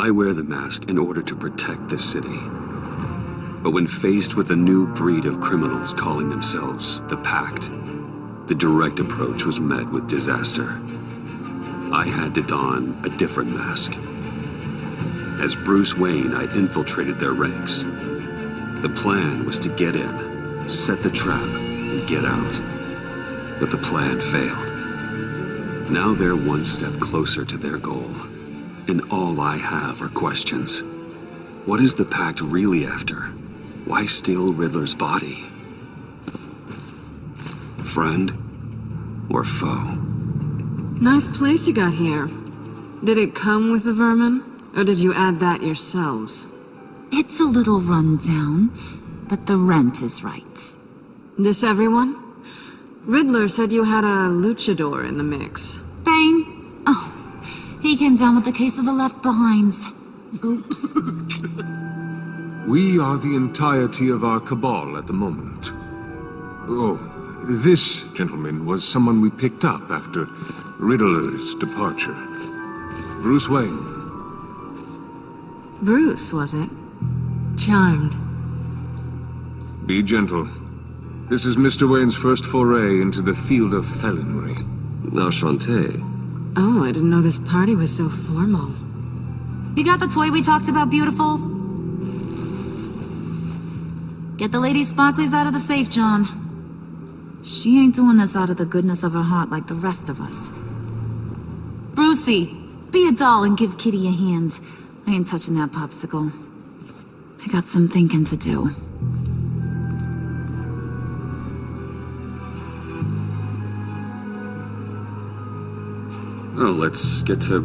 I wear the mask in order to protect this city. But when faced with a new breed of criminals calling themselves the Pact, the direct approach was met with disaster. I had to don a different mask. As Bruce Wayne, I infiltrated their ranks. The plan was to get in, set the trap, and get out. But the plan failed. Now they're one step closer to their goal, and all I have are questions. What is the Pact really after? Why steal Riddler's body? Friend or foe? Nice place you got here. Did it come with the vermin, or did you add that yourselves? It's a little rundown, but the rent is right. This everyone? Riddler said you had a luchador in the mix. Bang! Oh, he came down with a case of the left-behinds. Oops. We are the entirety of our cabal at the moment. Oh, this gentleman was someone we picked up after Riddler's departure. Bruce Wayne. Bruce, was it? Charmed. Be gentle. This is Mr. Wayne's first foray into the field of felonry. Enchanté. Oh, I didn't know this party was so formal. You got the toy we talked about, beautiful? Get the lady sparklies out of the safe, John. She ain't doing this out of the goodness of her heart like the rest of us. Brucey, be a doll and give Kitty a hand. I ain't touching that popsicle. I got some thinking to do. Oh, let's get to...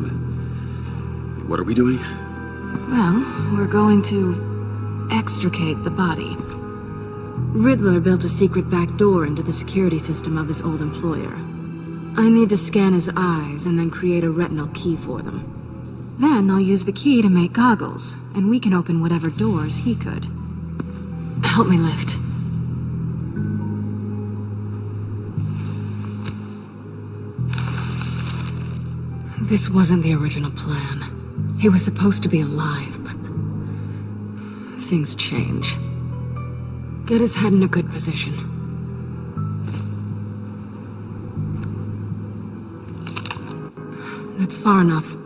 What are we doing? Well, we're going to extricate the body. Riddler built a secret back door into the security system of his old employer. I need to scan his eyes and then create a retinal key for them. Then I'll use the key to make goggles, and we can open whatever doors he could. Help me lift. This wasn't the original plan. He was supposed to be alive, but things change. Get his head in a good position. That's far enough.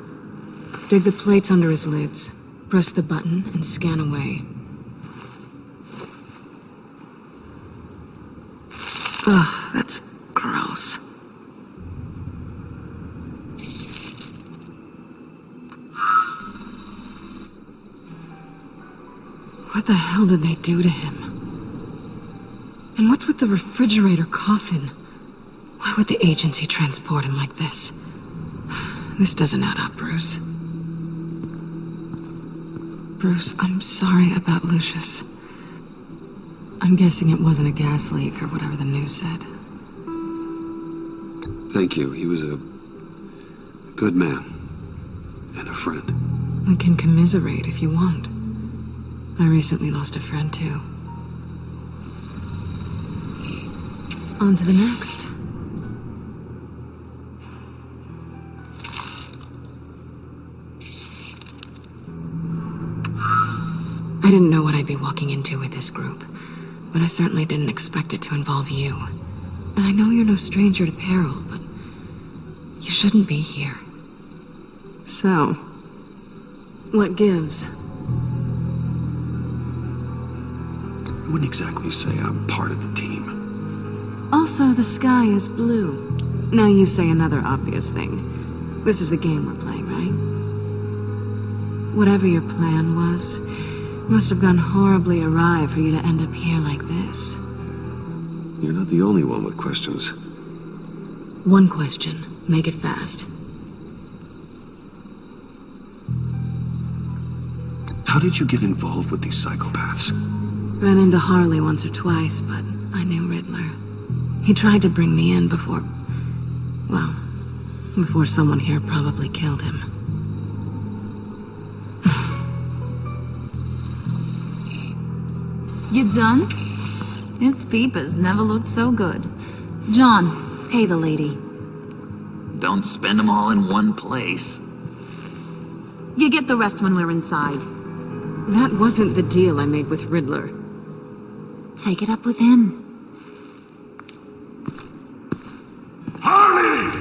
Dig the plates under his lids, press the button, and scan away. Ugh, that's gross. What the hell did they do to him? And what's with the refrigerator coffin? Why would the agency transport him like this? This doesn't add up, Bruce. Bruce, I'm sorry about Lucius. I'm guessing it wasn't a gas leak or whatever the news said. Thank you. He was a good man. And a friend. We can commiserate if you want. I recently lost a friend, too. On to the next. I didn't know what I'd be walking into with this group, but I certainly didn't expect it to involve you. And I know you're no stranger to peril, but you shouldn't be here. So, what gives? I wouldn't exactly say I'm part of the team. Also, the sky is blue. Now you say another obvious thing. This is the game we're playing, right? Whatever your plan was, must have gone horribly awry for you to end up here like this. You're not the only one with questions. One question. Make it fast. How did you get involved with these psychopaths? Ran into Harley once or twice, but I knew Riddler. He tried to bring me in before... well, before someone here probably killed him. You done? His peepers never looked so good. John, pay the lady. Don't spend them all in one place. You get the rest when we're inside. That wasn't the deal I made with Riddler. Take it up with him. Harley!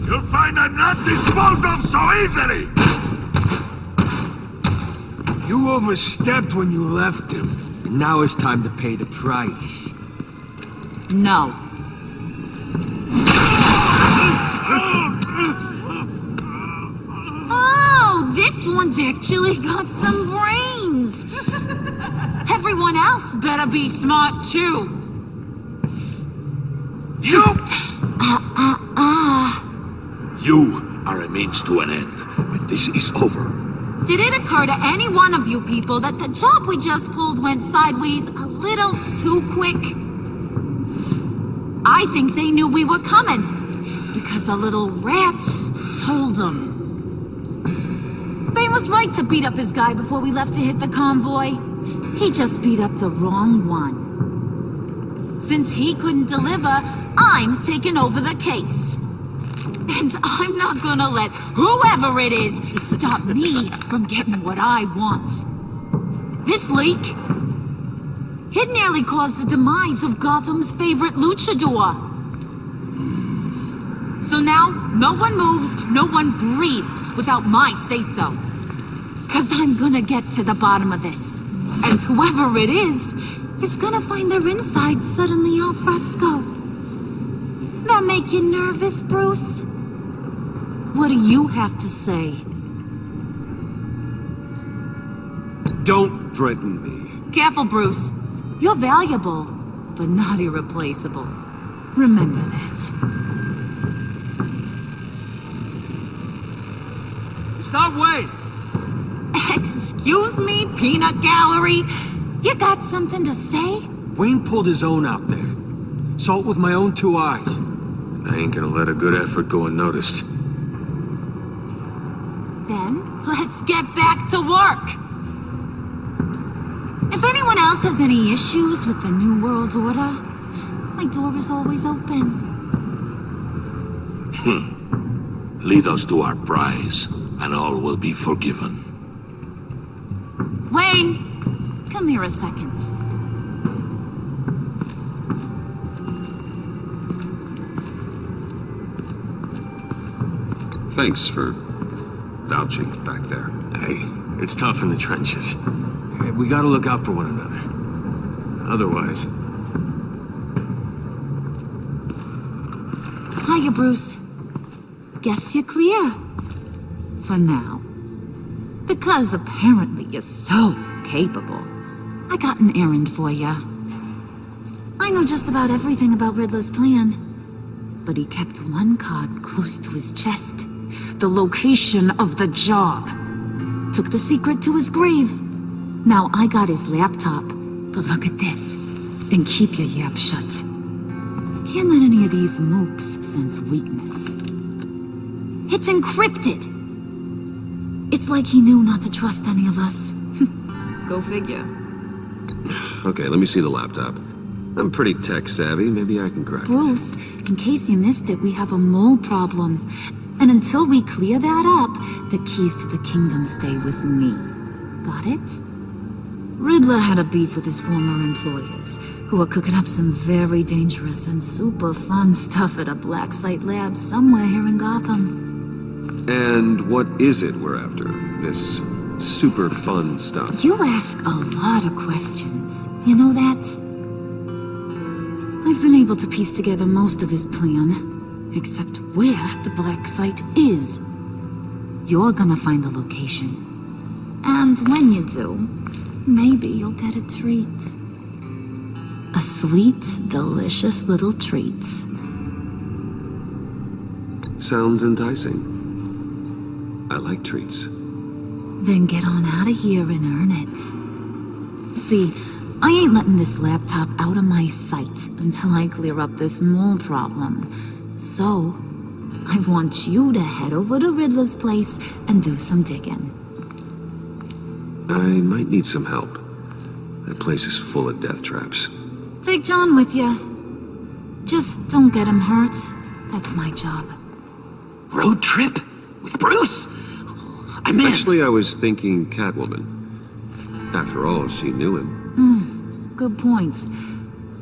You'll find I'm not disposed of so easily! You overstepped when you left him. And now it's time to pay the price. No. Oh, this one's actually got some brains. Everyone else better be smart too. You! You are a means to an end. When this is over, Did it occur to any one of you people that the job we just pulled went sideways a little too quick? I think they knew we were coming, because a little rat told them. Bane was right to beat up his guy before we left to hit the convoy. He just beat up the wrong one. Since he couldn't deliver, I'm taking over the case. And I'm not gonna let whoever it is stop me from getting what I want. This leak, it nearly caused the demise of Gotham's favorite luchador. So now, no one moves, no one breathes without my say-so. 'Cause I'm gonna get to the bottom of this. And whoever it is gonna find their insides suddenly al fresco. That make you nervous, Bruce? What do you have to say? Don't threaten me. Careful, Bruce. You're valuable, but not irreplaceable. Remember that. Stop, Wayne! Excuse me, peanut gallery? You got something to say? Wayne pulled his own out there. Saw it with my own 2 eyes. I ain't gonna let a good effort go unnoticed. Then, let's get back to work. If anyone else has any issues with the New World Order, my door is always open. lead us to our prize, and all will be forgiven. Wayne, come here a second. Thanks for vouching back there. Hey, it's tough in the trenches. We gotta look out for one another. Otherwise... Hiya, Bruce. Guess you're clear. For now. Because apparently you're so capable. I got an errand for ya. I know just about everything about Riddler's plan. But he kept one card close to his chest. The location of the job. Took the secret to his grave. Now I got his laptop. But look at this. And keep your yap shut. Can't let any of these mooks sense weakness. It's encrypted. It's like he knew not to trust any of us. Go figure. Okay, let me see the laptop. I'm pretty tech savvy. Maybe I can crack it. Bruce, in case you missed it, we have a mole problem. And until we clear that up, the keys to the kingdom stay with me. Got it? Riddler had a beef with his former employers, who are cooking up some very dangerous and super fun stuff at a black site lab somewhere here in Gotham. And what is it we're after? This super fun stuff? You ask a lot of questions. You know that? I've been able to piece together most of his plan, except where the black site is. You're gonna find the location. And when you do, maybe you'll get a treat. A sweet, delicious little treat. Sounds enticing. I like treats. Then get on out of here and earn it. See, I ain't letting this laptop out of my sight until I clear up this mole problem. So, I want you to head over to Riddler's place and do some digging. I might need some help. That place is full of death traps. Take John with you. Just don't get him hurt. That's my job. Road trip? With Bruce? I'm in. Actually, I was thinking Catwoman. After all, she knew him. Good points.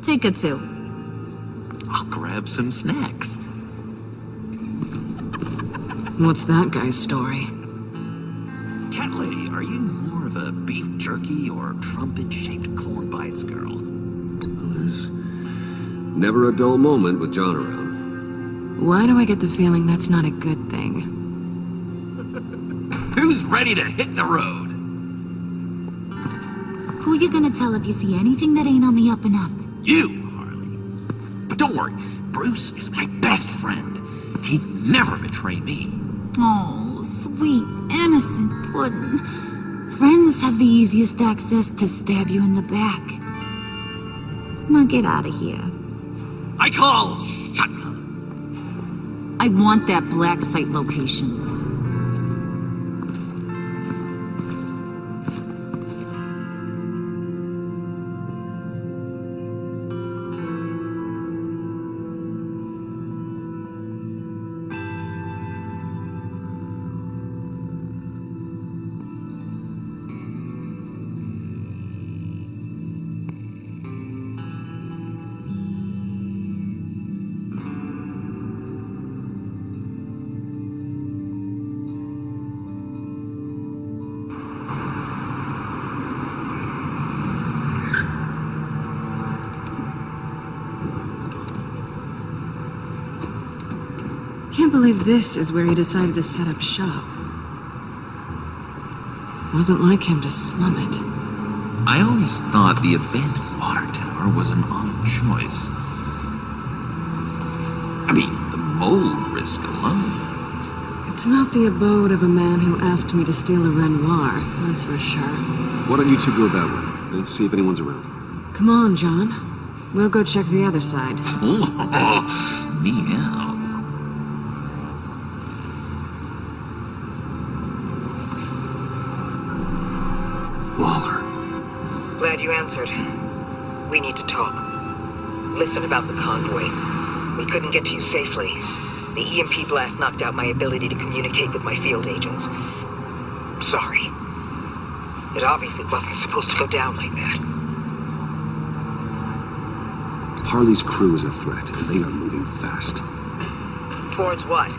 Take her to. I'll grab some snacks. What's that guy's story? Cat lady, are you more of a beef jerky or trumpet-shaped corn bites girl? There's never a dull moment with John around. Why do I get the feeling that's not a good thing? Who's ready to hit the road? Who you gonna tell if you see anything that ain't on the up and up? You, Harley. But don't worry, Bruce is my best friend. He'd never betray me. Oh, sweet, innocent puddin'. Friends have the easiest access to stab you in the back. Now get out of here. I call shotgun. I want that black site location. Can't believe this is where he decided to set up shop. Wasn't like him to slum it. I always thought the abandoned water tower was an odd choice. I mean, the mold risk alone. It's not the abode of a man who asked me to steal a Renoir, that's for sure. Why don't you two go that way? And see if anyone's around. Come on, John. We'll go check the other side. Meow. Waller. Glad you answered. We need to talk. Listen about the convoy. We couldn't get to you safely. The EMP blast knocked out my ability to communicate with my field agents. Sorry. It obviously wasn't supposed to go down like that. Harley's crew is a threat, and they are moving fast. Towards what?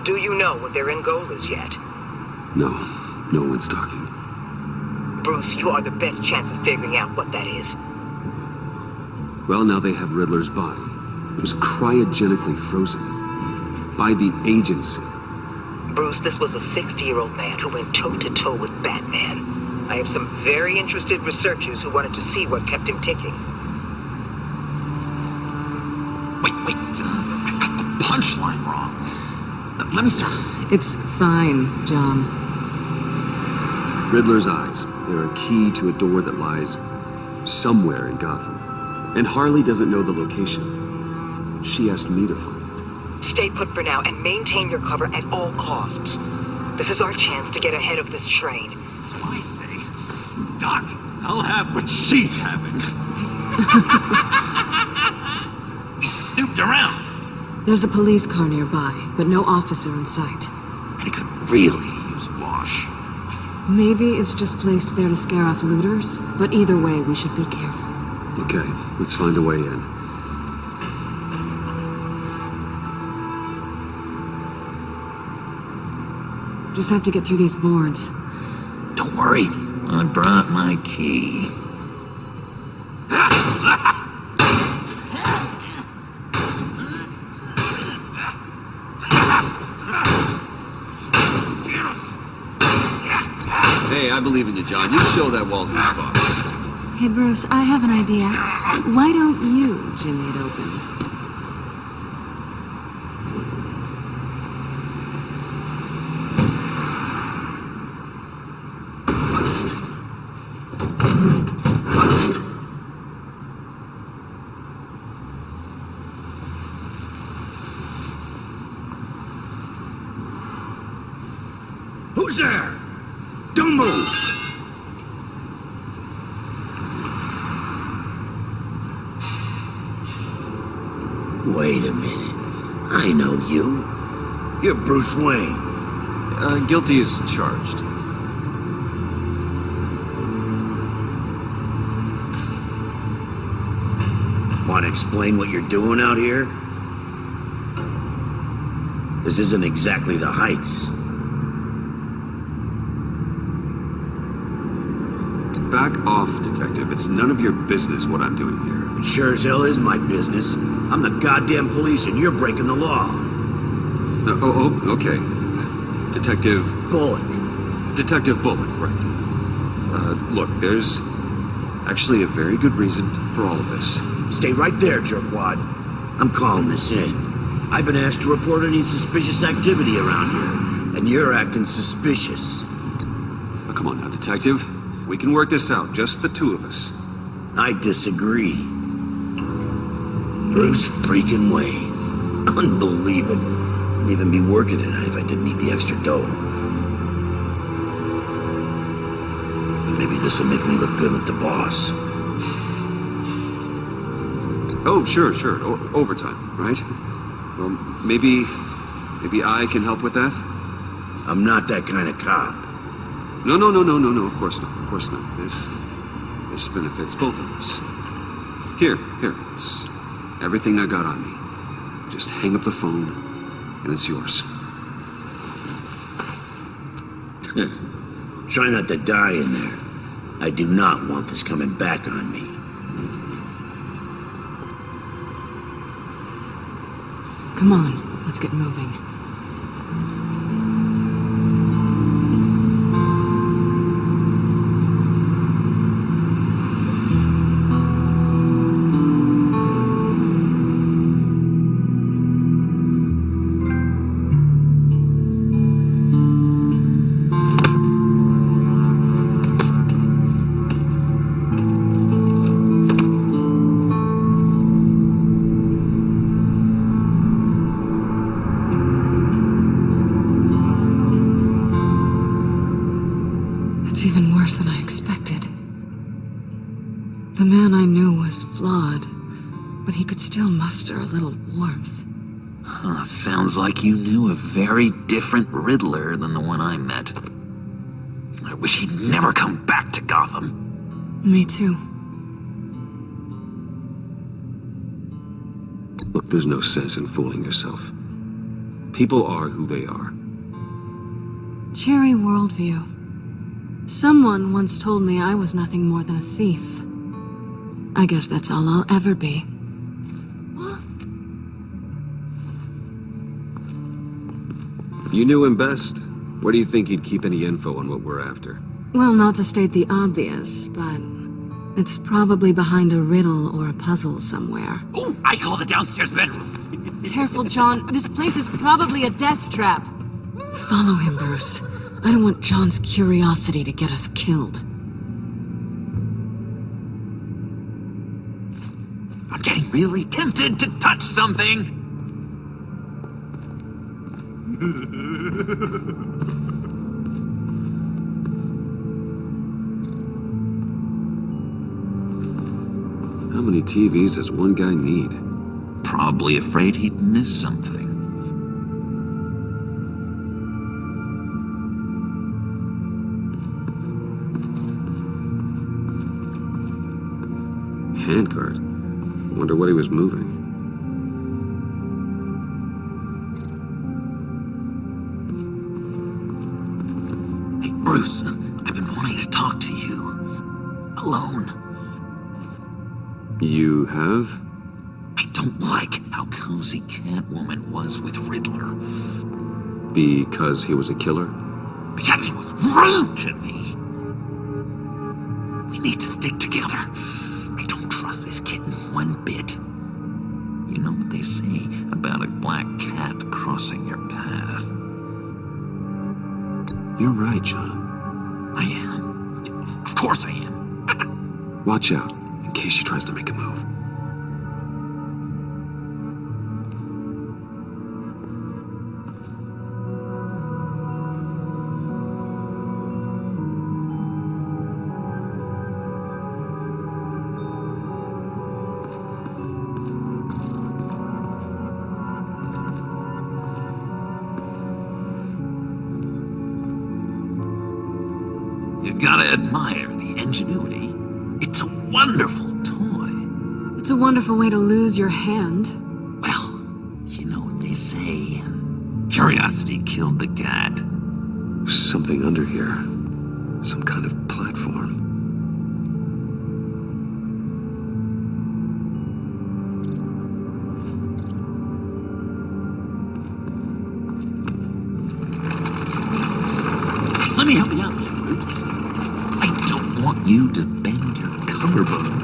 Do you know what their end goal is yet? No one's talking. Bruce, you are the best chance of figuring out what that is. Well, now they have Riddler's body. It was cryogenically frozen. By the agency. Bruce, this was a 60-year-old man who went toe-to-toe with Batman. I have some very interested researchers who wanted to see what kept him ticking. Wait, I got the punchline wrong. Let me start. It's fine, John. Riddler's eyes. They're a key to a door that lies somewhere in Gotham. And Harley doesn't know the location. She asked me to find it. Stay put for now and maintain your cover at all costs. This is our chance to get ahead of this train. So I say, Doc, I'll have what she's having. He snooped around. There's a police car nearby, but no officer in sight. And he could really use a wash. Maybe it's just placed there to scare off looters, but either way, we should be careful. Okay, let's find a way in. Just have to get through these boards. Don't worry, I brought my key. Hey, I believe in you, John. You show that wall who's boss. Hey, Bruce, I have an idea. Why don't you jimmy it open? Who's there? Don't move! Wait a minute. I know you. You're Bruce Wayne. Guilty as charged. Want to explain what you're doing out here? This isn't exactly the Heights. Back off, Detective. It's none of your business what I'm doing here. It sure as hell is my business. I'm the goddamn police and you're breaking the law. Okay. Detective... Bullock. Detective Bullock, right. Look, there's actually a very good reason for all of this. Stay right there, jerkwad. I'm calling this in. I've been asked to report any suspicious activity around here, and you're acting suspicious. Oh, come on now, Detective. We can work this out, just the two of us. I disagree. Bruce freaking Wayne. Unbelievable. Wouldn't even be working tonight if I didn't need the extra dough. And maybe this'll make me look good with the boss. Oh, sure. Overtime, right? Well, maybe I can help with that? I'm not that kind of cop. No, of course not. This benefits both of us. Here, it's everything I got on me. Just hang up the phone, and it's yours. Try not to die in there. I do not want this coming back on me. Come on, let's get moving. It's even worse than I expected. The man I knew was flawed, but he could still muster a little warmth. Sounds like you knew a very different Riddler than the one I met. I wish he'd never come back to Gotham. Me too. Look, there's no sense in fooling yourself. People are who they are. Cherry worldview. Someone once told me I was nothing more than a thief. I guess that's all I'll ever be. You knew him best. Where do you think he'd keep any info on what we're after? Well, not to state the obvious, but it's probably behind a riddle or a puzzle somewhere. Oh, I call the downstairs bedroom. Careful, John. This place is probably a death trap. Follow him, Bruce. I don't want John's curiosity to get us killed. I'm getting really tempted to touch something. How many TVs does one guy need? Probably afraid he'd miss something. Handguard. Wonder what he was moving. Hey, Bruce, I've been wanting to talk to you. Alone. You have? I don't like how cozy Catwoman was with Riddler. Because he was a killer? Because he was rude to me. We need to stick together. I don't trust this kitten one bit. You know what they say about a black cat crossing your path? You're right, John. I am. Of course I am. Watch out, in case she tries to make a move. Gotta admire the ingenuity. It's a wonderful toy. It's a wonderful way to lose your hand. Well, you know what they say. Curiosity killed the cat. There's something under here. Some kind of platform. Let me help you out there, Bruce. I don't want you to bend your collarbone.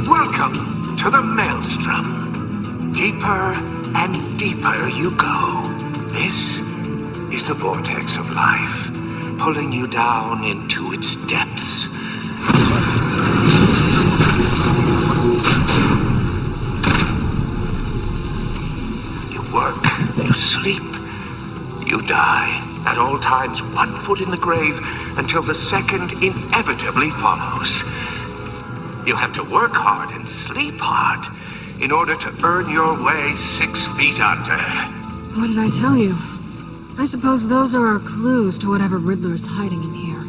Welcome to the Maelstrom. Deeper and deeper you go. This is the vortex of life, pulling you down into its depths. You work, you sleep, you die. At all times, 1 foot in the grave until the second inevitably follows. You have to work hard and sleep hard in order to earn your way 6 feet under. What did I tell you? I suppose those are our clues to whatever Riddler's hiding in here.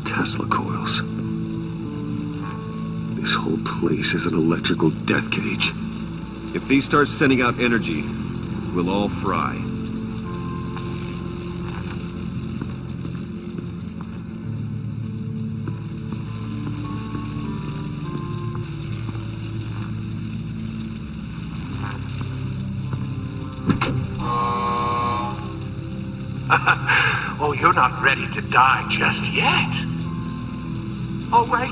Tesla coils. This whole place is an electrical death cage. If these start sending out energy, we'll all fry. Oh, you're not ready to die just yet. Oh, wait.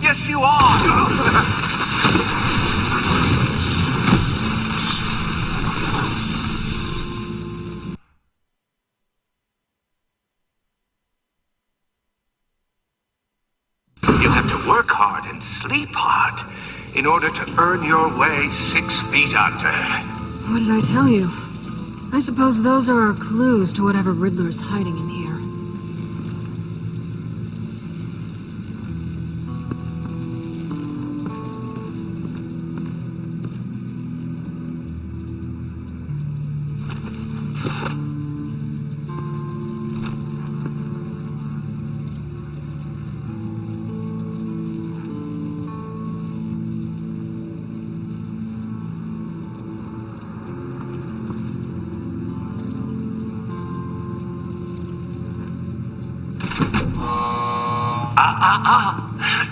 Yes, you are. You have to work hard and sleep hard in order to earn your way 6 feet under. What did I tell you? I suppose those are our clues to whatever Riddler's hiding in here.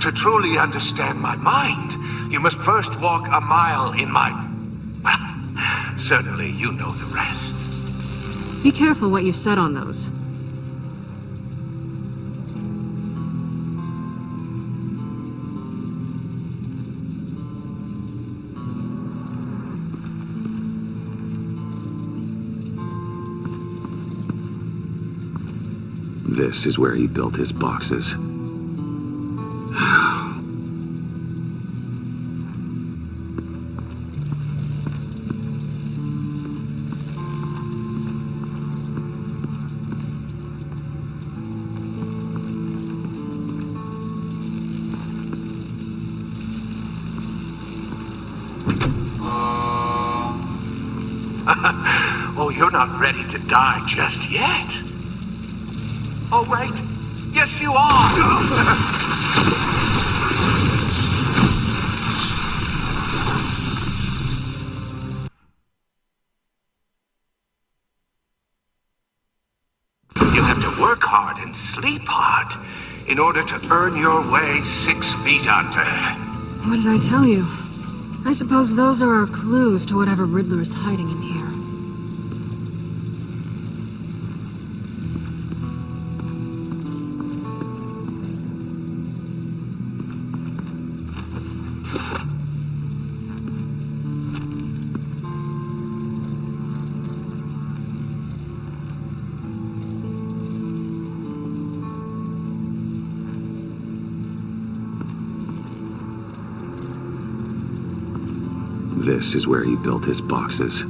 To truly understand my mind, you must first walk a mile in my... Well, certainly you know the rest. Be careful what you said on those. This is where he built his boxes. Oh, you're not ready to die just yet. Oh, wait. Yes, you are. You have to work hard and sleep hard in order to earn your way 6 feet under. What did I tell you? I suppose those are our clues to whatever Riddler's hiding in here. This is where he built his boxes.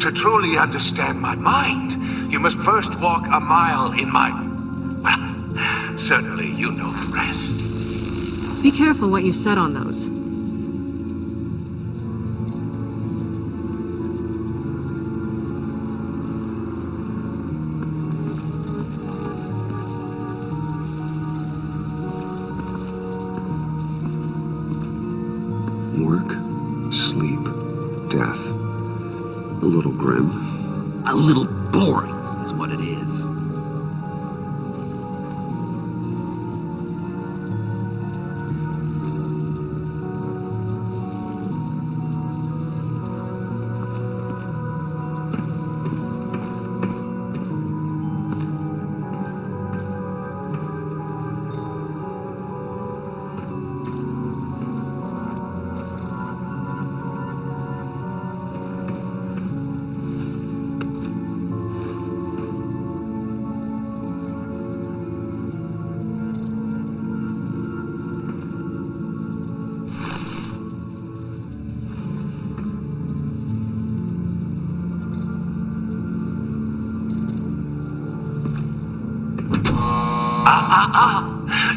To truly understand my mind, you must first walk a mile in my... Well, certainly you know the rest. Be careful what you set on those. Work, sleep, death. A little grim. A little boring is what it is.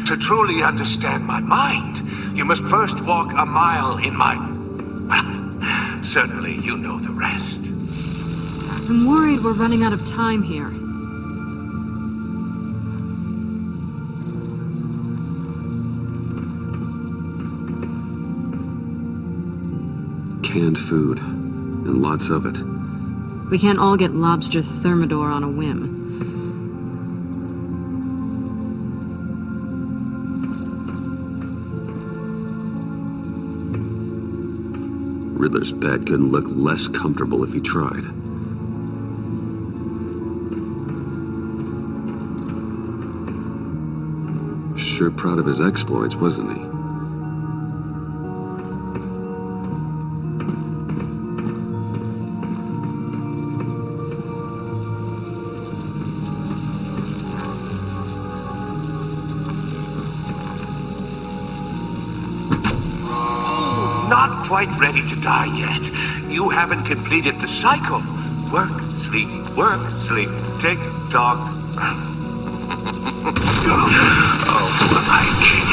To truly understand my mind, you must first walk a mile in my... Well, certainly you know the rest. I'm worried we're running out of time here. Canned food, and lots of it. We can't all get lobster thermidor on a whim. Riddler's bed couldn't look less comfortable if he tried. Sure proud of his exploits, wasn't he? Not quite ready to die yet. You haven't completed the cycle. Work, sleep, tick, tock. Oh, my king.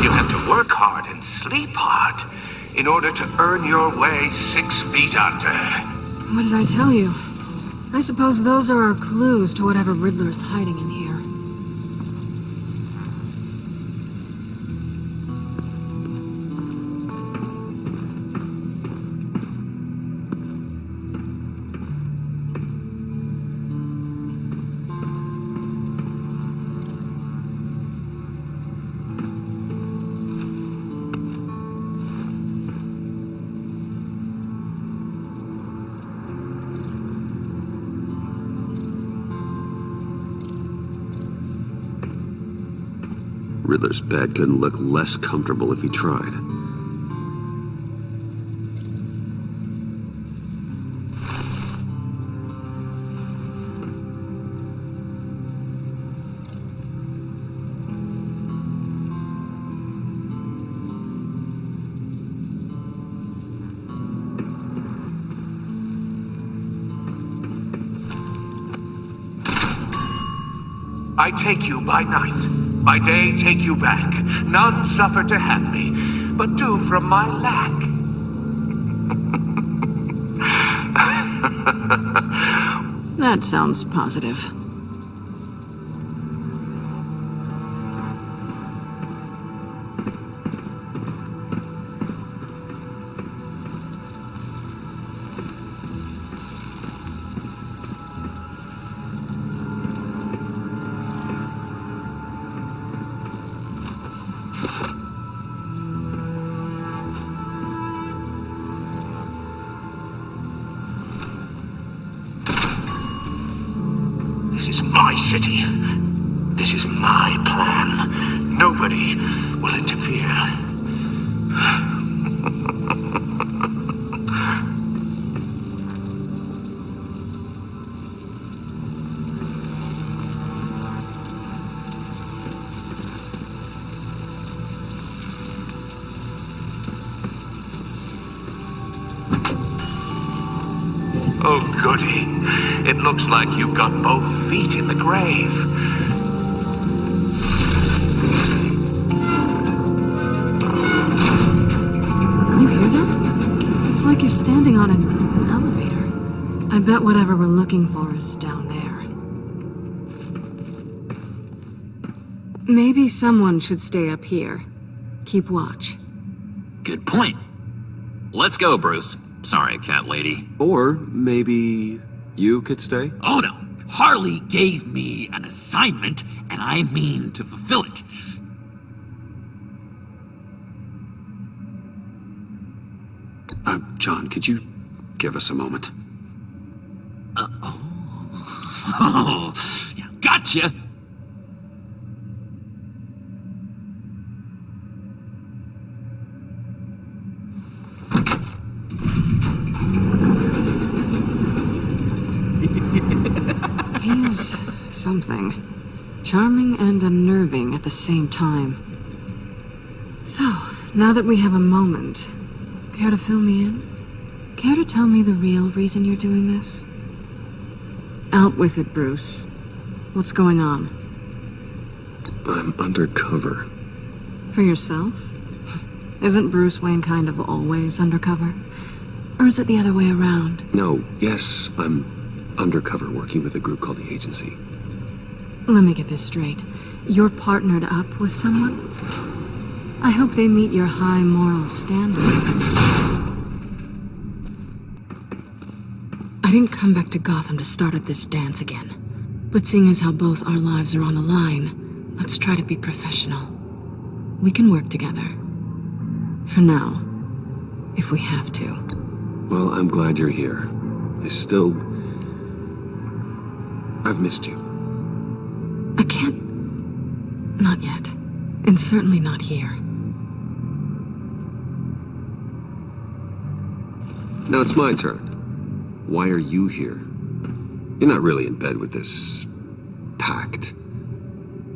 You have to work hard and sleep hard in order to earn your way 6 feet under. What did I tell you? I suppose those are our clues to whatever Riddler is hiding in here. Riddler's bed couldn't look less comfortable if he tried. I take you by night. By day take you back. None suffer to have me, but do from my lack. That sounds positive. This is my city. This is my plan. Nobody will interfere. Oh, goody. It looks like you've got both feet in the grave. You hear that? It's like you're standing on an elevator. I bet whatever we're looking for is down there. Maybe someone should stay up here. Keep watch. Good point. Let's go, Bruce. Sorry, cat lady. Or maybe you could stay? Oh no! Harley gave me an assignment, and I mean to fulfill it. John, could you give us a moment? Oh, yeah, gotcha! He's something. Charming and unnerving at the same time. So, now that we have a moment, care to fill me in? Care to tell me the real reason you're doing this? Out with it, Bruce. What's going on? I'm undercover. For yourself? Isn't Bruce Wayne kind of always undercover? Or is it the other way around? No, yes, I'm undercover working with a group called the Agency. Let me get this straight. You're partnered up with someone? I hope they meet your high moral standards. I didn't come back to Gotham to start up this dance again. But seeing as how both our lives are on the line, let's try to be professional. We can work together. For now. If we have to. Well, I'm glad you're here. I've missed you. I can't... Not yet. And certainly not here. Now it's my turn. Why are you here? You're not really in bed with this... pact.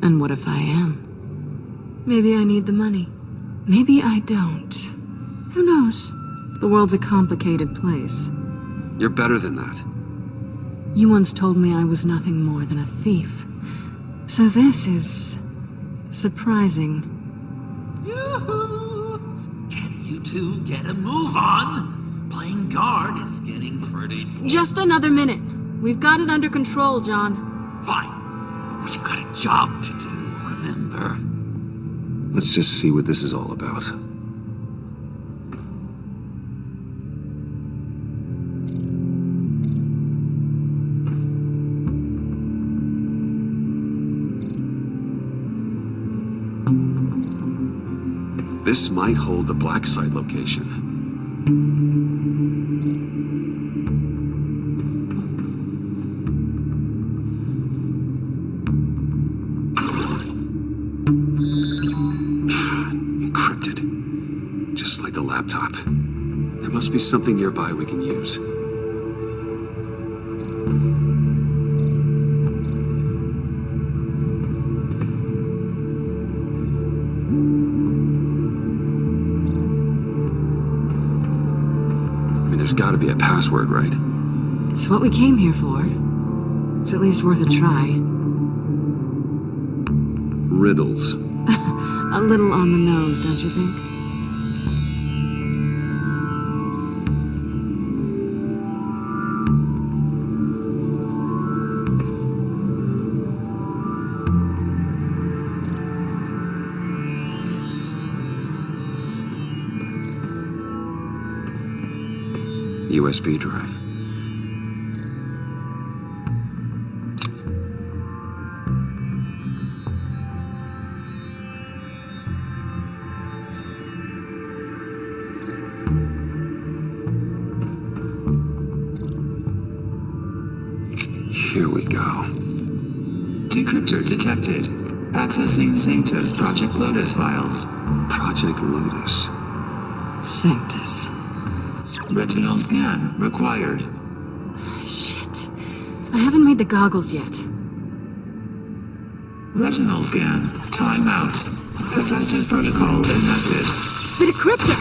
And what if I am? Maybe I need the money. Maybe I don't. Who knows? The world's a complicated place. You're better than that. You once told me I was nothing more than a thief. So this is... surprising. Yoo-hoo! Can you two get a move on? Playing guard is getting pretty boring. Just another minute. We've got it under control, John. Fine. We've got a job to do, remember? Let's just see what this is all about. This might hold the black site location. Encrypted. Just like the laptop. There must be something nearby we can use. There's gotta be a password, right? It's what we came here for. It's at least worth a try. Riddles. A little on the nose, don't you think? USB drive. Here we go. Decryptor detected. Accessing Sanctus Project Lotus files. Project Lotus. Sanctus. Retinal scan required. Shit. I haven't made the goggles yet. Retinal scan. Timeout. Hephaestus protocol infected. The decryptor!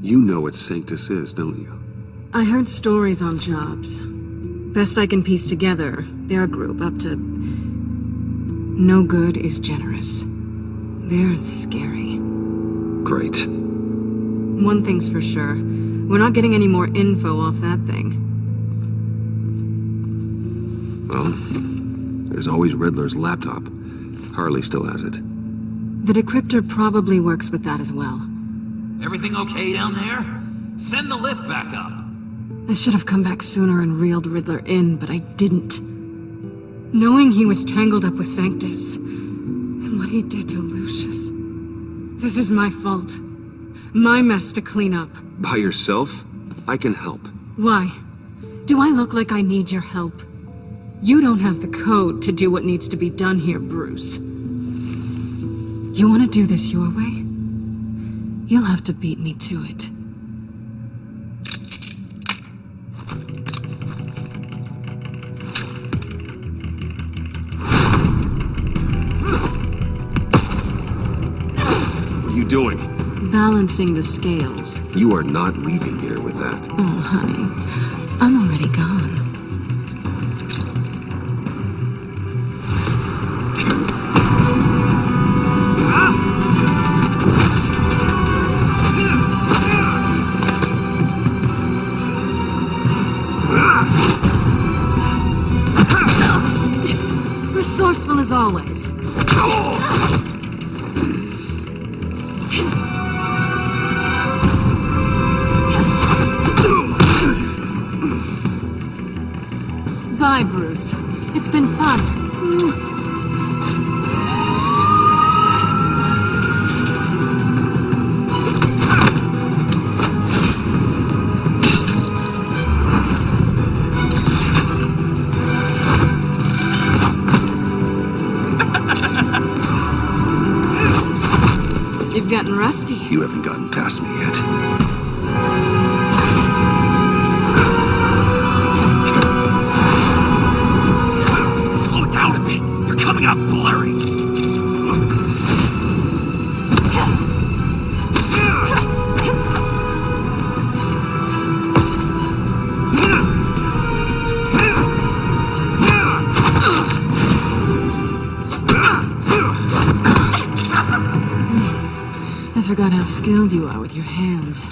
You know what Sanctus is, don't you? I heard stories on jobs. Best I can piece together, their group up to... No good is generous. They're scary. Great. One thing's for sure. We're not getting any more info off that thing. Well, there's always Riddler's laptop. Harley still has it. The decryptor probably works with that as well. Everything okay down there? Send the lift back up. I should have come back sooner and reeled Riddler in, but I didn't. Knowing he was tangled up with Sanctus, and what he did to Lucius. This is my fault. My mess to clean up. By yourself? I can help. Why? Do I look like I need your help? You don't have the code to do what needs to be done here, Bruce. You want to do this your way? You'll have to beat me to it. What are you doing? Balancing the scales. You are not leaving here with that. Oh, honey. I'm already gone. Resourceful as always. Bye, Bruce. It's been fun. You've gotten rusty. You haven't gotten past me yet. Slow down a bit. You're coming up blurry. I forgot how skilled you are with your hands.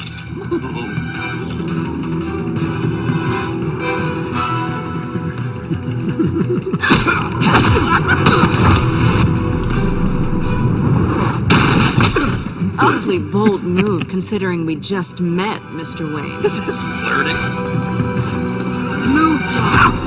An awfully bold move considering we just met, Mr. Wayne. This is flirting. Move, John.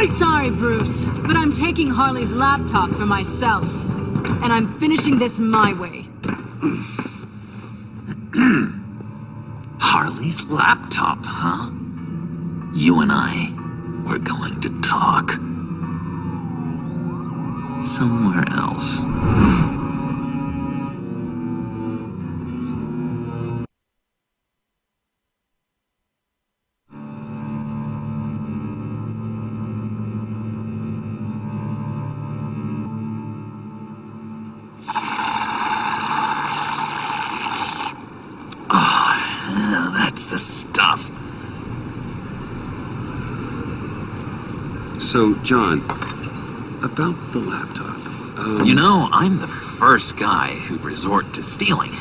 Sorry, Bruce, but I'm taking Harley's laptop for myself. And I'm finishing this my way. Harley's laptop, huh? You and I, we're going to talk. Somewhere else. So, John, about the laptop. You know, I'm the first guy who'd resort to stealing.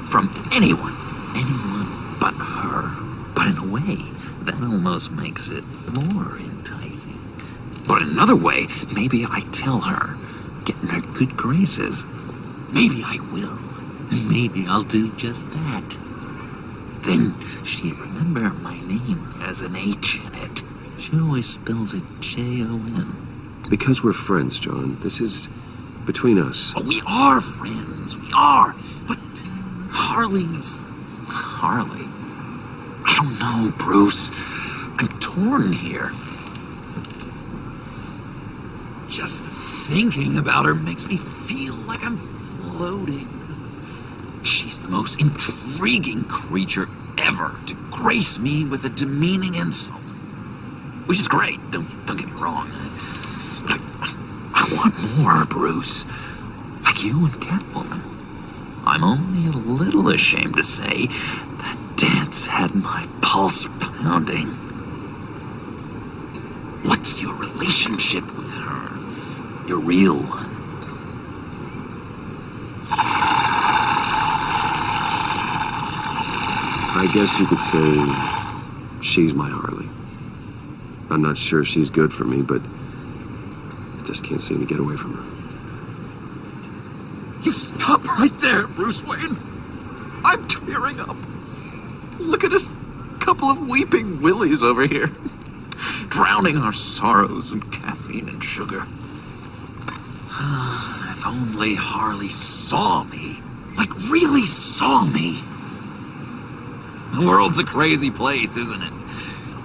From anyone but her. But in a way, that almost makes it more enticing. But in another way, maybe I tell her, get in her good graces. Maybe I will. And maybe I'll do just that. Then she'd remember my name has an H in it. She always spells it Jon. Because we're friends, John. This is between us. Oh, we are friends. We are. But Harley's... Harley? I don't know, Bruce. I'm torn here. Just thinking about her makes me feel like I'm floating. She's the most intriguing creature ever to grace me with a demeaning insult. Which is great, don't get me wrong. But I want more, Bruce. Like you and Catwoman. I'm only a little ashamed to say that dance had my pulse pounding. What's your relationship with her? Your real one? I guess you could say she's my Harley. I'm not sure she's good for me, but I just can't seem to get away from her. You stop right there, Bruce Wayne. I'm tearing up. Look at us, couple of weeping willies over here. Drowning our sorrows in caffeine and sugar. If only Harley saw me. Like, really saw me. The world's a crazy place, isn't it?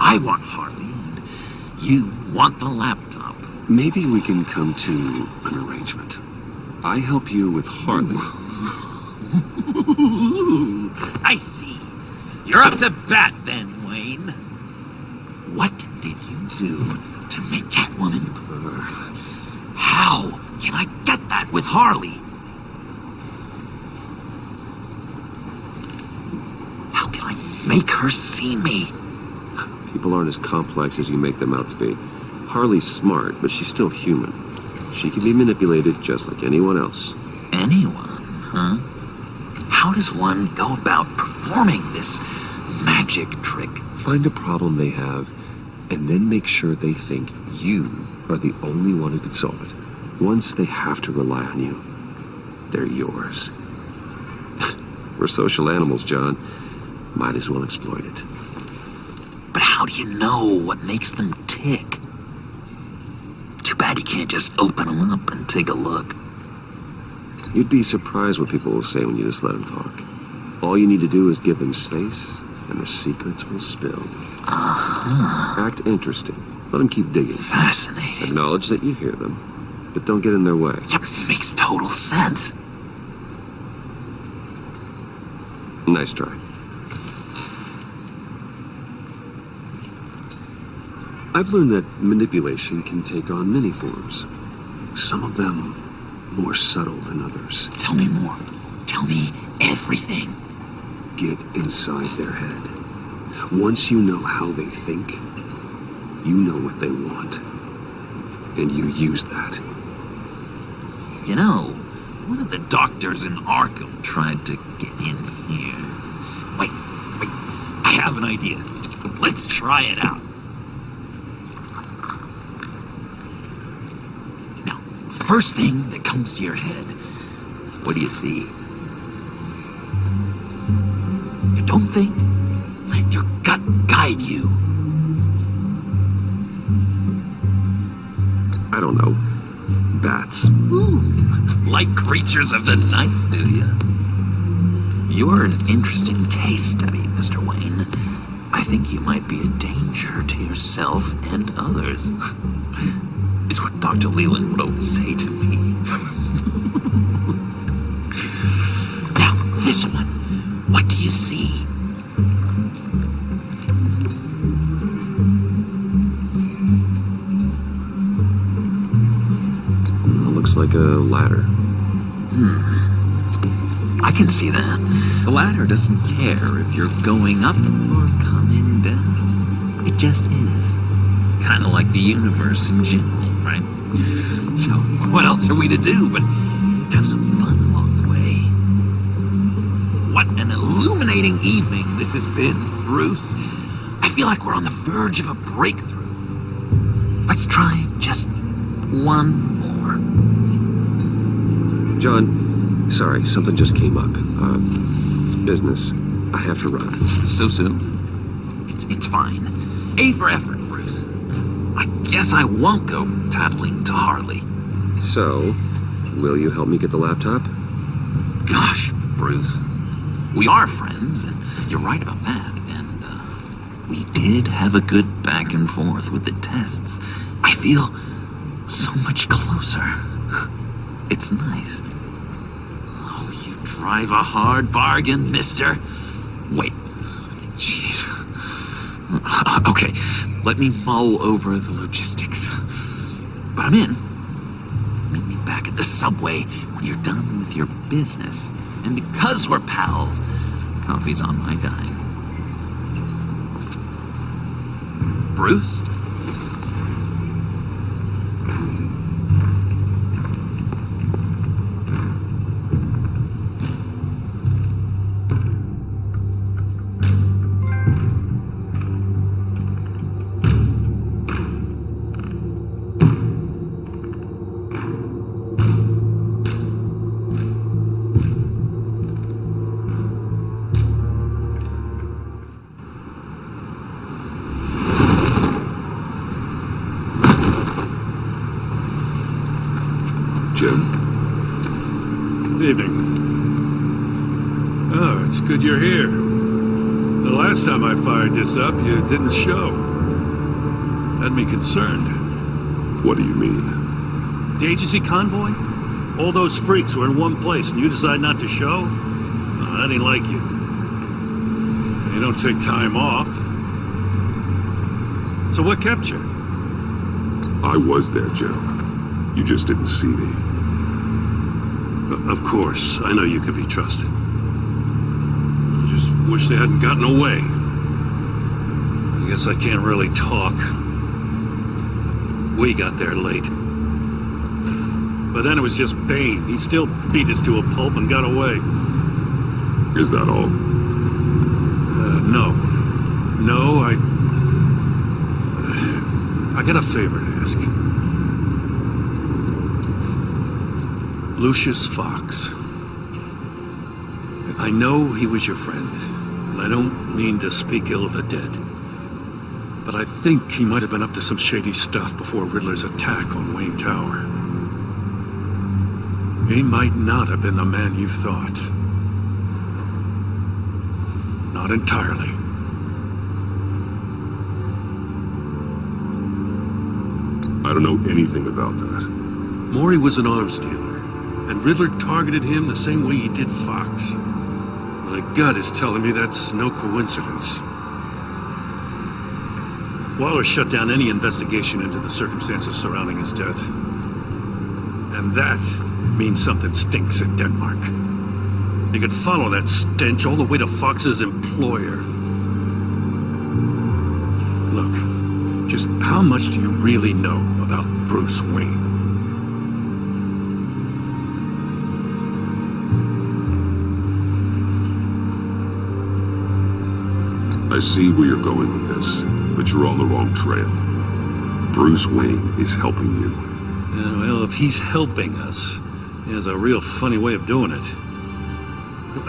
I want Harley, and you want the laptop. Maybe we can come to an arrangement. I help you with Harley. I see. You're up to bat then, Wayne. What did you do to make Catwoman purr? How can I get that with Harley? How can I make her see me? People aren't as complex as you make them out to be. Harley's smart, but she's still human. She can be manipulated just like anyone else. Anyone, huh? How does one go about performing this magic trick? Find a problem they have, and then make sure they think you are the only one who can solve it. Once they have to rely on you, they're yours. We're social animals, John. Might as well exploit it. But how do you know what makes them tick? Too bad you can't just open them up and take a look. You'd be surprised what people will say when you just let them talk. All you need to do is give them space, and the secrets will spill. Act interesting. Let them keep digging. Fascinating. Acknowledge that you hear them, but don't get in their way. Yep, makes total sense. Nice try. I've learned that manipulation can take on many forms. Some of them more subtle than others. Tell me more. Tell me everything. Get inside their head. Once you know how they think, you know what they want. And you use that. You know, one of the doctors in Arkham tried to get in here. Wait. I have an idea. Let's try it out. Now, first thing that comes to your head, what do you see? You don't think? Let your gut guide you. I don't know. Bats. Ooh, like creatures of the night, do you? You're an interesting case study, Mr. Wayne. I think you might be a danger to yourself and others. Is what Dr. Leland would always say to me. Now, this one. What do you see? Looks like a ladder. I can see that. The ladder doesn't care if you're going up or coming down. It just is. kind of like the universe in general, right? So, what else are we to do but have some fun along the way? What an illuminating evening this has been, Bruce. I feel like we're on the verge of a breakthrough. Let's try just one more. John, sorry, something just came up. It's business. I have to run. So soon? It's fine. A for effort, Bruce. I guess I won't go tattling to Harley. So, will you help me get the laptop? Gosh, Bruce. We are friends, and you're right about that. And, we did have a good back and forth with the tests. I feel so much closer. It's nice. Oh, you drive a hard bargain, mister. Wait. Jeez. Okay, let me mull over the logistics. But I'm in. Meet me back at the subway when you're done with your business. And because we're pals, coffee's on my dime. Bruce? Jim? Evening. Oh, it's good you're here. The last time I fired this up, you didn't show. Had me concerned. What do you mean? The agency convoy? All those freaks were in one place and you decide not to show? Oh, that ain't like you. You don't take time off. So what kept you? I was there, Jim. You just didn't see me. Of course, I know you could be trusted. I just wish they hadn't gotten away. I guess I can't really talk. We got there late. But then it was just Bane. He still beat us to a pulp and got away. Is that all? No. No, I got a favor to ask. Lucius Fox. I know he was your friend, and I don't mean to speak ill of the dead. But I think he might have been up to some shady stuff before Riddler's attack on Wayne Tower. He might not have been the man you thought. Not entirely. I don't know anything about that. Maury was an arms dealer, and Riddler targeted him the same way he did Fox. My gut is telling me that's no coincidence. Waller shut down any investigation into the circumstances surrounding his death. And that means something stinks in Denmark. You could follow that stench all the way to Fox's employer. Look, just how much do you really know about Bruce Wayne? I see where you're going with this, but you're on the wrong trail. Bruce Wayne is helping you. Yeah, well, if he's helping us, he has a real funny way of doing it.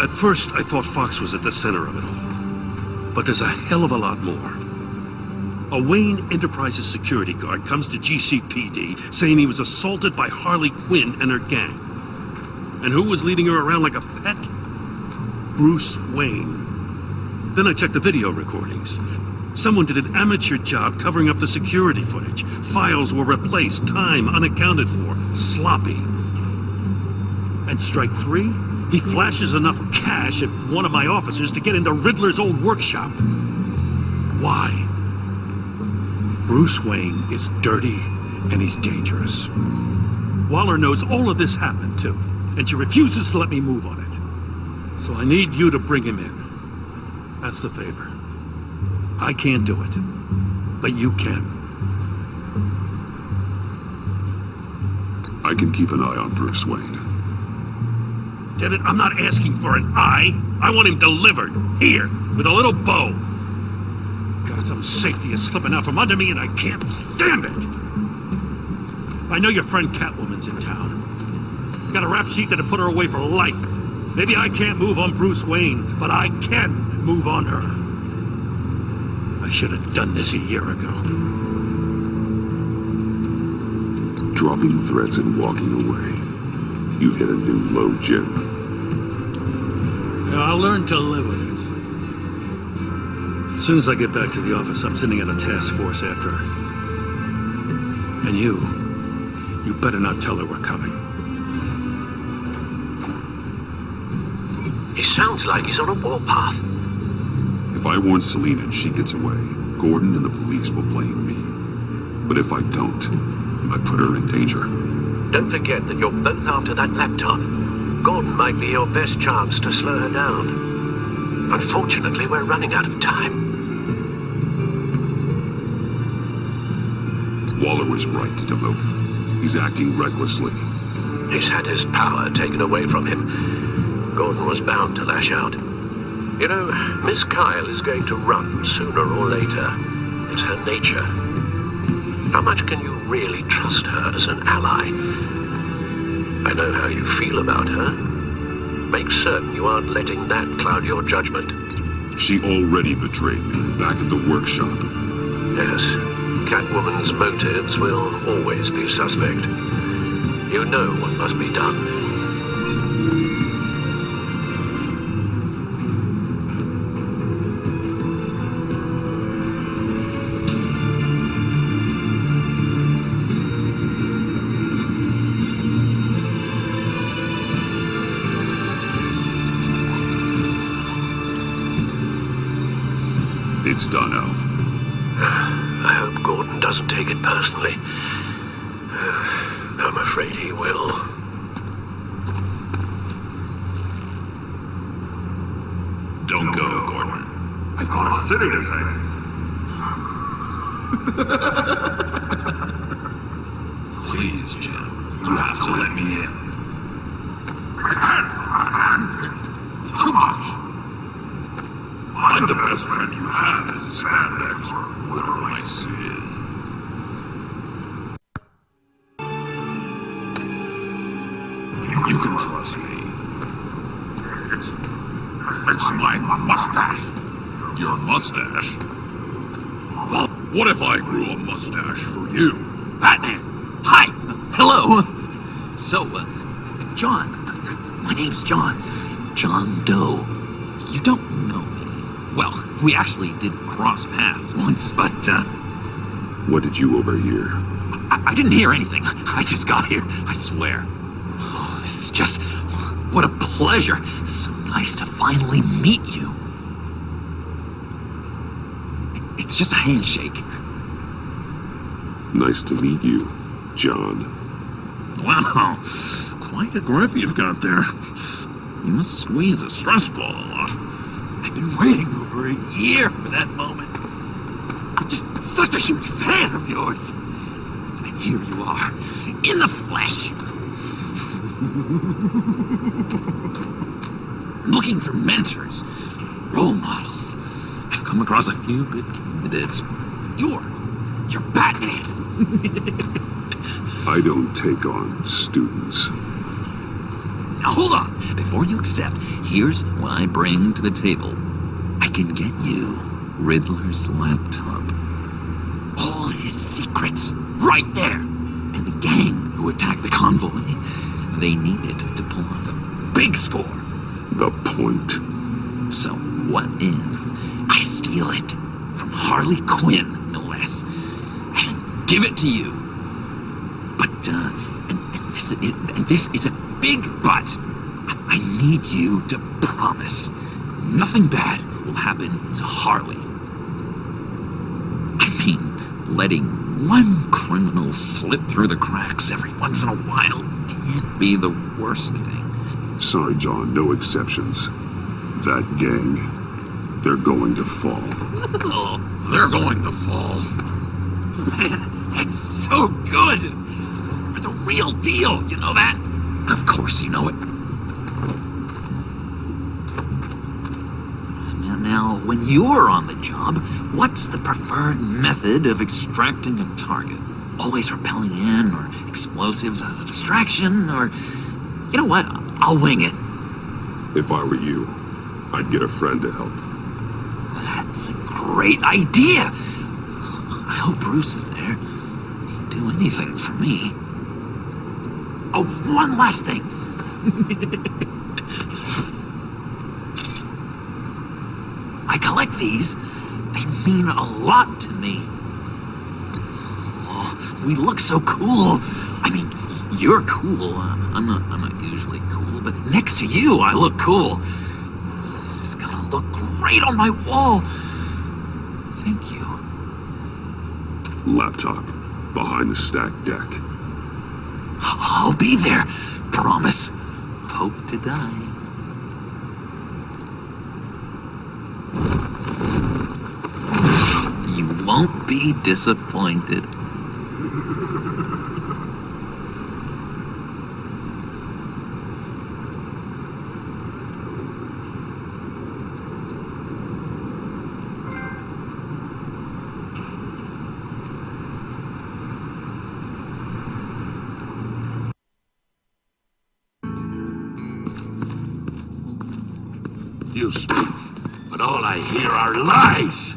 At first, I thought Fox was at the center of it all. But there's a hell of a lot more. A Wayne Enterprises security guard comes to GCPD saying he was assaulted by Harley Quinn and her gang. And who was leading her around like a pet? Bruce Wayne. Then I checked the video recordings. Someone did an amateur job covering up the security footage. Files were replaced, time unaccounted for, sloppy. And strike three? He flashes enough cash at one of my officers to get into Riddler's old workshop. Why? Bruce Wayne is dirty and he's dangerous. Waller knows all of this happened too, and she refuses to let me move on it. So I need you to bring him in. That's the favor. I can't do it, but you can. I can keep an eye on Bruce Wayne. Damn it, I'm not asking for an eye. I want him delivered. Here, with a little bow. Gotham's safety is slipping out from under me and I can't stand it. I know your friend Catwoman's in town. Got a rap sheet that'll put her away for life. Maybe I can't move on Bruce Wayne, but I can move on her. I should have done this a year ago. Dropping threats and walking away. You've hit a new low, Jim. Yeah, I'll learn to live with it. As soon as I get back to the office, I'm sending out a task force after her. And you better not tell her we're coming. He sounds like he's on a warpath. If I warn Selina and she gets away, Gordon and the police will blame me. But if I don't, I put her in danger. Don't forget that you're both after that laptop. Gordon might be your best chance to slow her down. Unfortunately, we're running out of time. Waller was right to demote him. He's acting recklessly. He's had his power taken away from him. Gordon was bound to lash out. You know, Miss Kyle is going to run sooner or later. It's her nature. How much can you really trust her as an ally? I know how you feel about her. Make certain you aren't letting that cloud your judgment. She already betrayed me back at the workshop. Yes, Catwoman's motives will always be suspect. You know what must be done. It's done, Al. I hope Gordon doesn't take it personally. I'm afraid he will. Don't go, Gordon. I've got a city to save. Please, Jim. You have to let me in. I can't. It's too much. I'm the best friend you have in spandex, or whatever my suit is. You can trust me. It's my mustache. Your mustache? Well, what if I grew a mustache for you? Batman! Hi! Hello! So, John. My name's John. John Doe. You don't know me. Well, we actually did cross paths once, but, What did you overhear? I didn't hear anything. I just got here, I swear. Oh, this is just... what a pleasure. So nice to finally meet you. It's just a handshake. Nice to meet you, John. Wow, quite a grip you've got there. You must squeeze a stress ball a lot. I've been waiting over a year for that moment. I'm just such a huge fan of yours. And here you are, in the flesh. Looking for mentors, role models. I've come across a few good candidates. You're Batman. I don't take on students. Now hold on. Before you accept, here's what I bring to the table. I can get you Riddler's laptop. All his secrets, right there. And the gang who attacked the convoy, they needed to pull off a big score. The point. So what if I steal it from Harley Quinn, no less, and give it to you? But, and this is a big but. I need you to promise nothing bad will happen to Harley. I mean, letting one criminal slip through the cracks every once in a while can't be the worst thing. Sorry, John, no exceptions. That gang, they're going to fall. Oh, they're going to fall. Man, that's so good! The real deal, you know that? Of course you know it. Now, when you're on the job, what's the preferred method of extracting a target? Always rappelling in, or explosives as a distraction, or... You know what? I'll wing it. If I were you, I'd get a friend to help. That's a great idea! I hope Bruce is there. He'd do anything for me. Oh, one last thing. I collect these. They mean a lot to me. Oh, we look so cool. I mean, you're cool. I'm not usually cool, but next to you, I look cool. This is gonna look great on my wall. Thank you. Laptop. Behind the stacked deck. I'll be there. Promise. Hope to die. You won't be disappointed. You speak, but all I hear are lies!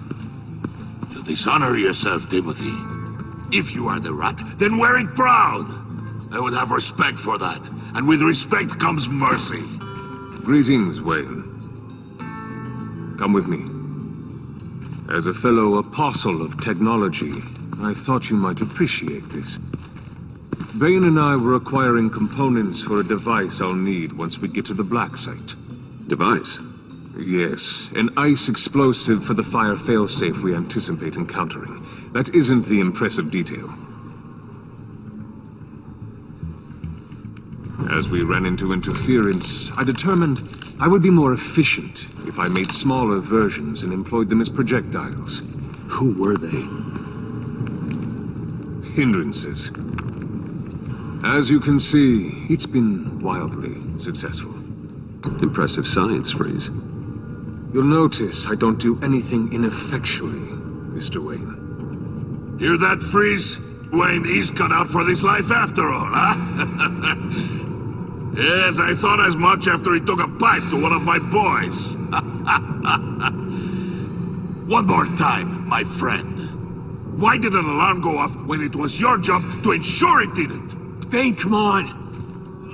You dishonor yourself, Timothy. If you are the rat, then wear it proud! I would have respect for that, and with respect comes mercy. Greetings, Wayne. Come with me. As a fellow apostle of technology, I thought you might appreciate this. Vane and I were acquiring components for a device I'll need once we get to the Black Site. Device? Yes, an ice explosive for the fire failsafe we anticipate encountering. That isn't the impressive detail. As we ran into interference, I determined I would be more efficient if I made smaller versions and employed them as projectiles. Who were they? Hindrances. As you can see, it's been wildly successful. Impressive science, Freeze. You'll notice I don't do anything ineffectually, Mr. Wayne. Hear that, Freeze? Wayne is cut out for this life after all, huh? Yes, I thought as much after he took a pipe to one of my boys. One more time, my friend. Why did an alarm go off when it was your job to ensure it didn't? Vane, come on!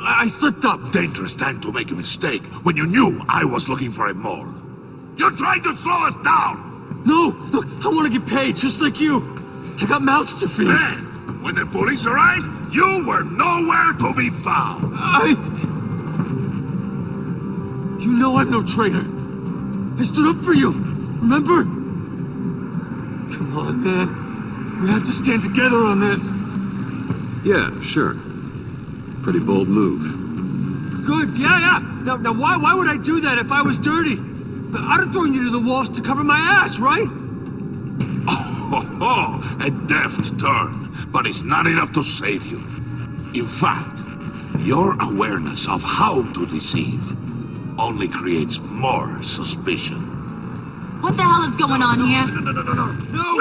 I slipped up! Dangerous time to make a mistake when you knew I was looking for a mole. You're trying to slow us down! No! Look, I want to get paid, just like you! I got mouths to feed! Then, when the police arrived, you were nowhere to be found! You know I'm no traitor! I stood up for you! Remember? Come on, man. We have to stand together on this! Yeah, sure. Pretty bold move. Good, yeah. Now why would I do that if I was dirty? I'd have thrown you to the walls to cover my ass, right? Oh, a deft turn, but it's not enough to save you. In fact, your awareness of how to deceive only creates more suspicion. What the hell is going on here? No!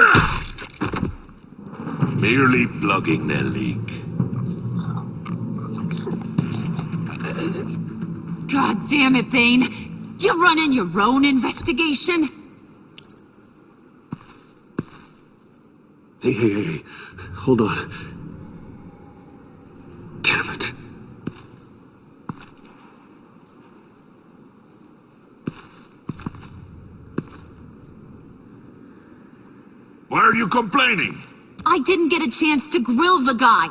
Merely plugging the leak. God damn it, Bane. You're running your own investigation? Hey. Hold on. Damn it. Why are you complaining? I didn't get a chance to grill the guy.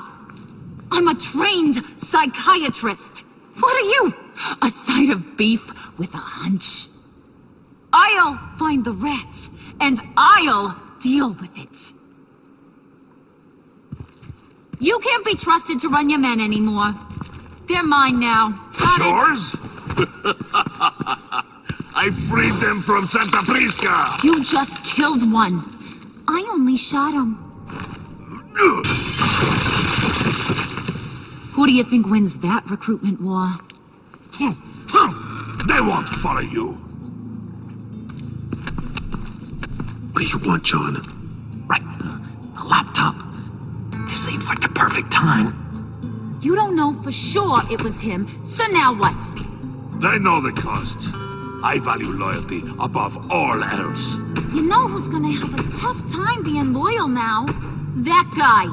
I'm a trained psychiatrist. What are you? A side of beef with a hunch? I'll find the rat, and I'll deal with it. You can't be trusted to run your men anymore. They're mine now. Yours? I freed them from Santa Prisca! You just killed one. I only shot him. Who do you think wins that recruitment war? They won't follow you. What do you want, John? Right. The laptop. This seems like the perfect time. You don't know for sure it was him, so now what? They know the cost. I value loyalty above all else. You know who's gonna have a tough time being loyal now? That guy.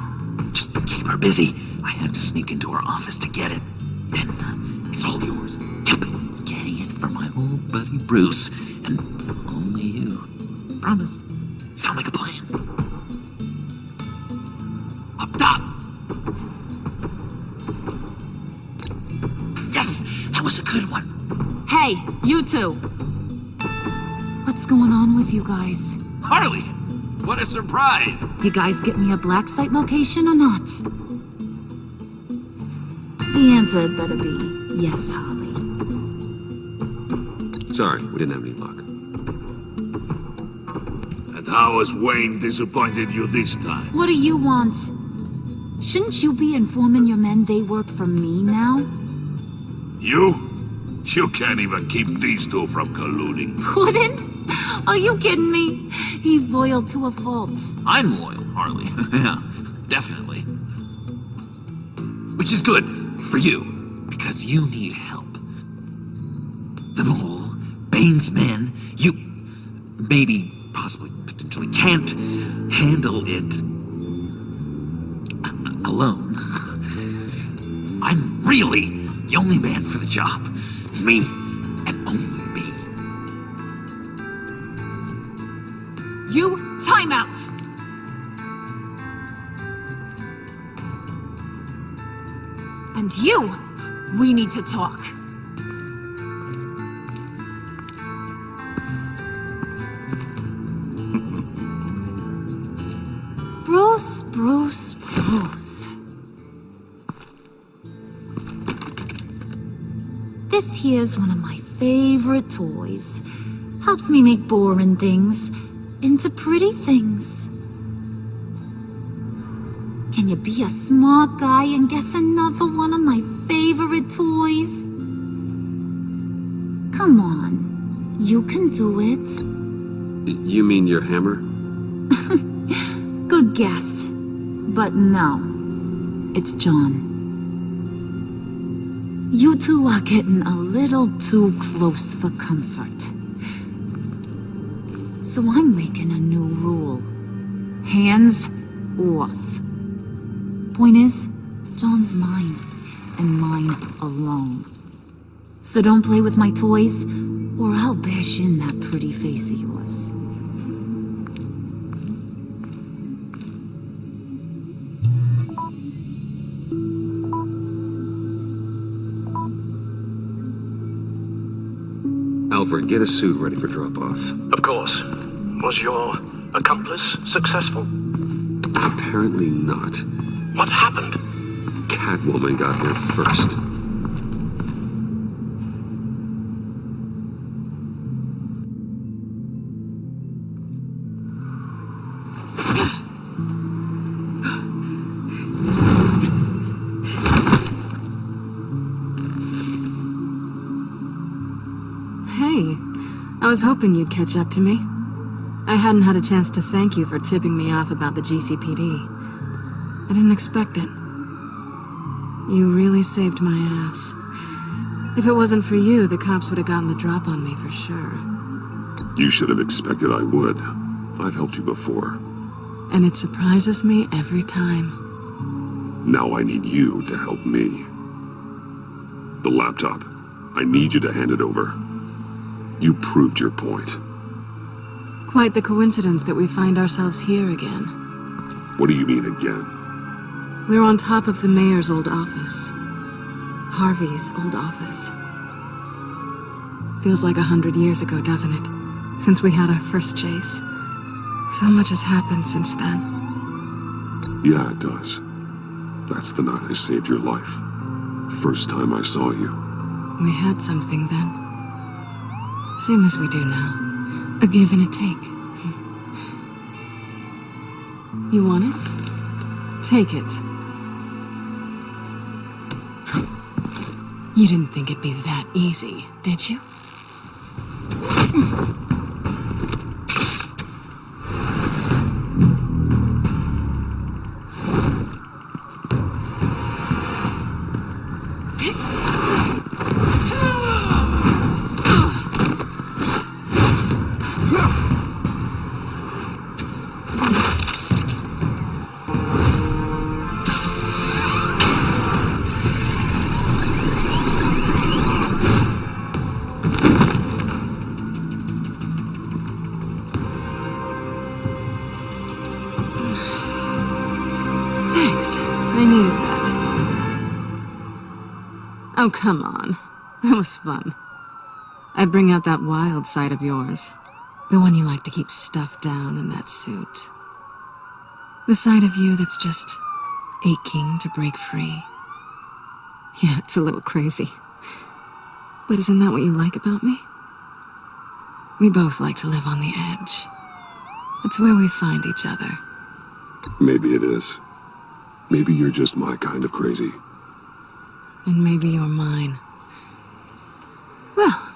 Just keep her busy. I have to sneak into her office to get it. And it's all yours. Yep. Getting it for my old buddy Bruce. And only you. Promise. Sound like a plan? Up top! Yes! That was a good one. Hey, you two. What's going on with you guys? Harley! What a surprise! You guys get me a black site location or not? The answer had better be yes, Harley. Sorry, we didn't have any luck. And how has Wayne disappointed you this time? What do you want? Shouldn't you be informing your men they work for me now? You? You can't even keep these two from colluding. Wouldn't? Are you kidding me? He's loyal to a fault. I'm loyal, Harley. Yeah, definitely. Which is good for you, because you need help. The Mole, Bane's men, you maybe, possibly, potentially can't handle it alone. I'm really the only man for the job. Me, and only me. You, time out! And you, we need to talk. Bruce. This here's one of my favorite toys. Helps me make boring things into pretty things. Can you be a smart guy and guess another one of my favorite toys? Come on, you can do it. You mean your hammer? Good guess. But no, it's John. You two are getting a little too close for comfort. So I'm making a new rule. Hands off. Point is, John's mine, and mine alone. So don't play with my toys, or I'll bash in that pretty face of yours. Alfred, get a suit ready for drop-off. Of course. Was your accomplice successful? Apparently not. What happened? Catwoman got here first. Hey, I was hoping you'd catch up to me. I hadn't had a chance to thank you for tipping me off about the GCPD. I didn't expect it. You really saved my ass. If it wasn't for you, the cops would have gotten the drop on me for sure. You should have expected I would. I've helped you before. And it surprises me every time. Now I need you to help me. The laptop. I need you to hand it over. You proved your point. Quite the coincidence that we find ourselves here again. What do you mean again? We're on top of the mayor's old office. Harvey's old office. Feels like 100 years ago, doesn't it? Since we had our first chase. So much has happened since then. Yeah, it does. That's the night I saved your life. First time I saw you. We had something then. Same as we do now. A give and a take. You want it? Take it. You didn't think it'd be that easy, did you? I needed that. Oh, come on. That was fun. I'd bring out that wild side of yours. The one you like to keep stuffed down in that suit. The side of you that's just aching to break free. Yeah, it's a little crazy. But isn't that what you like about me? We both like to live on the edge. It's where we find each other. Maybe it is. Maybe you're just my kind of crazy. And maybe you're mine. Well,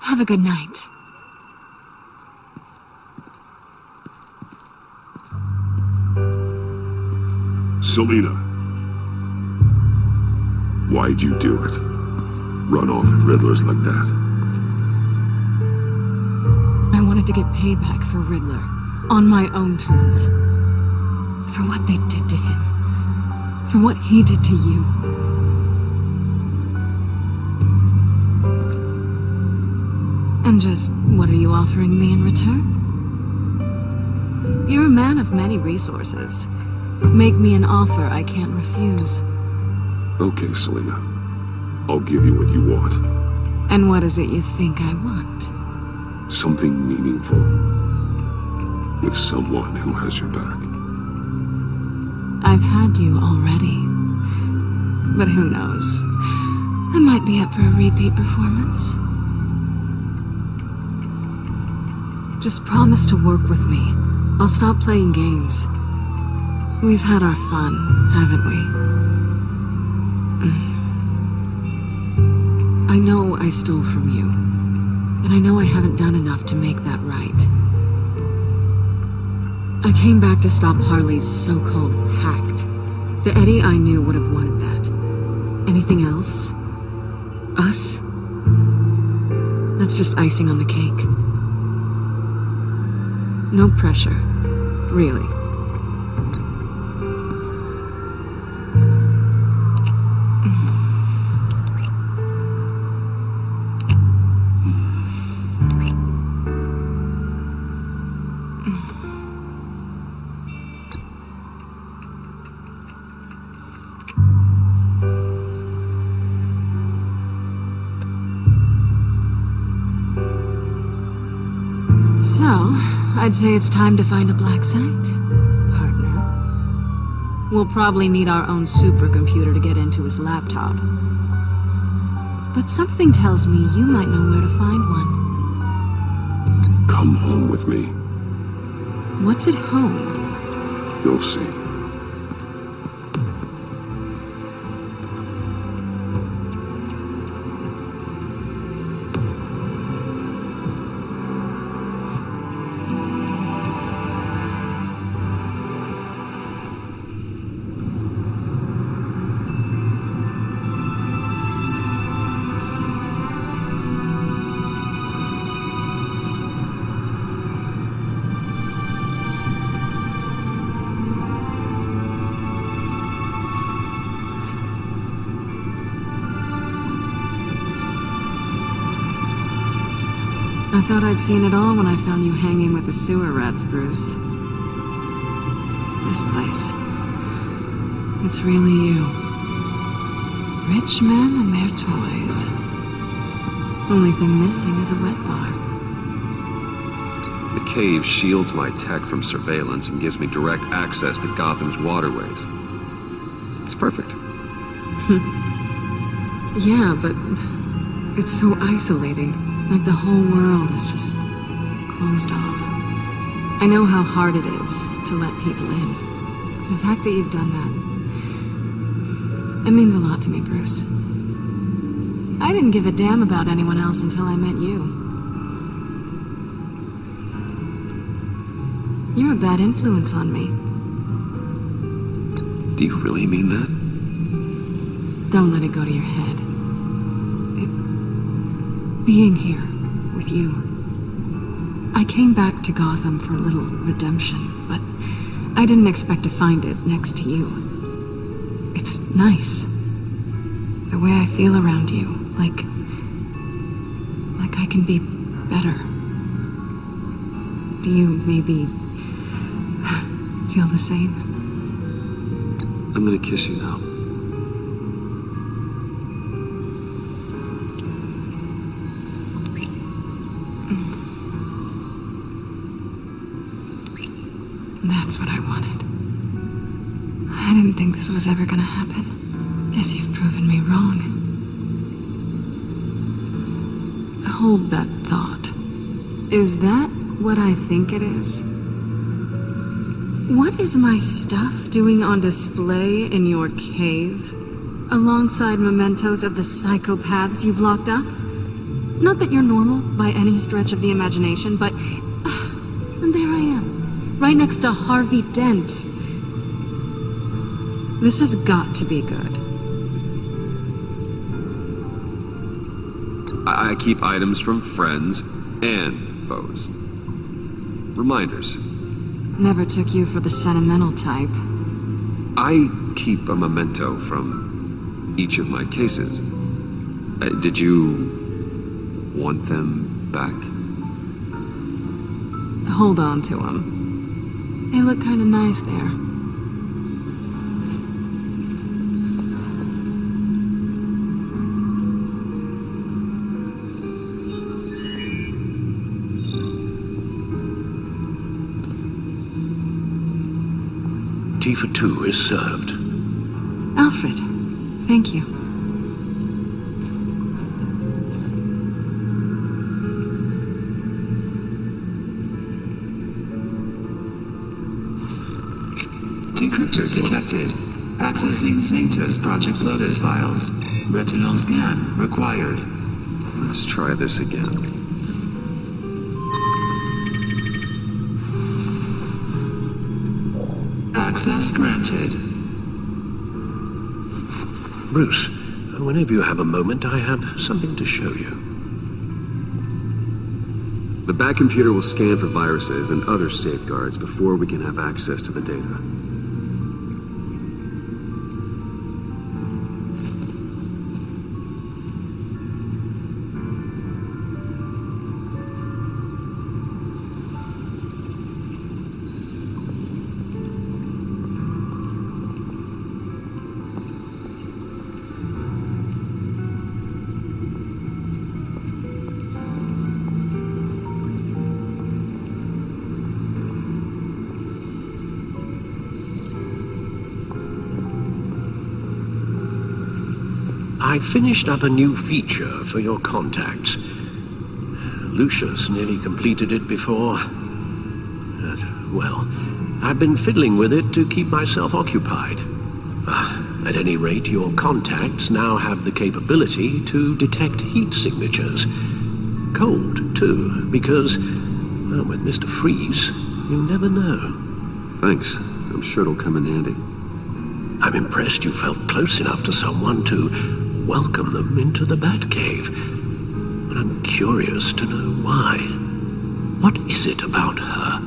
have a good night. Selina. Why'd you do it? Run off at Riddlers like that? I wanted to get payback for Riddler. On my own terms. For what they did to him. For what he did to you. And just what are you offering me in return? You're a man of many resources. Make me an offer I can't refuse. Okay, Selina. I'll give you what you want. And what is it you think I want? Something meaningful. With someone who has your back. I've had you already. But who knows? I might be up for a repeat performance. Just promise to work with me. I'll stop playing games. We've had our fun, haven't we? I know I stole from you. And I know I haven't done enough to make that right. I came back to stop Harley's so-called pact. The Eddie I knew would have wanted that. Anything else? Us? That's just icing on the cake. No pressure. Really. So, I'd say it's time to find a black site, partner. We'll probably need our own supercomputer to get into his laptop. But something tells me you might know where to find one. Come home with me. What's at home? You'll see. I thought I'd seen it all when I found you hanging with the sewer rats, Bruce. This place. It's really you. Rich men and their toys. Only thing missing is a wet bar. The cave shields my tech from surveillance and gives me direct access to Gotham's waterways. It's perfect. Yeah, but it's so isolating. Like the whole world is just closed off. I know how hard it is to let people in. The fact that you've done that, it means a lot to me, Bruce. I didn't give a damn about anyone else until I met you. You're a bad influence on me. Do you really mean that? Don't let it go to your head. Being here with you. I came back to Gotham for a little redemption, but I didn't expect to find it next to you. It's nice. The way I feel around you, like I can be better. Do you maybe feel the same? I'm gonna kiss you now. That's what I wanted. I didn't think this was ever gonna happen. Guess you've proven me wrong. Hold that thought. Is that what I think it is? What is my stuff doing on display in your cave? Alongside mementos of the psychopaths you've locked up? Not that you're normal by any stretch of the imagination, but... and there I am, right next to Harvey Dent. This has got to be good. I keep items from friends and foes. Reminders. Never took you for the sentimental type. I keep a memento from each of my cases. Did you want them back? Hold on to them. They look kind of nice there. Tea for two is served. Alfred, thank you. Decryptor detected. Accessing Sanctus Project Lotus files. Retinal scan required. Let's try this again. Access granted. Bruce, whenever you have a moment, I have something to show you. The back computer will scan for viruses and other safeguards before we can have access to the data. I finished up a new feature for your contacts. Lucius nearly completed it before. Well, I've been fiddling with it to keep myself occupied. At any rate, your contacts now have the capability to detect heat signatures. Cold, too, because, well, with Mr. Freeze, you never know. Thanks. I'm sure it'll come in handy. I'm impressed you felt close enough to someone to welcome them into the Batcave. But I'm curious to know why. What is it about her?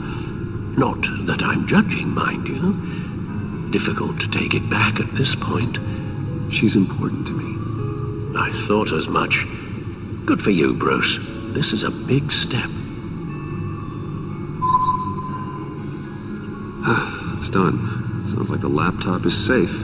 Not that I'm judging, mind you. Difficult to take it back at this point. She's important to me. I thought as much. Good for you, Bruce. This is a big step. It's done. Sounds like the laptop is safe.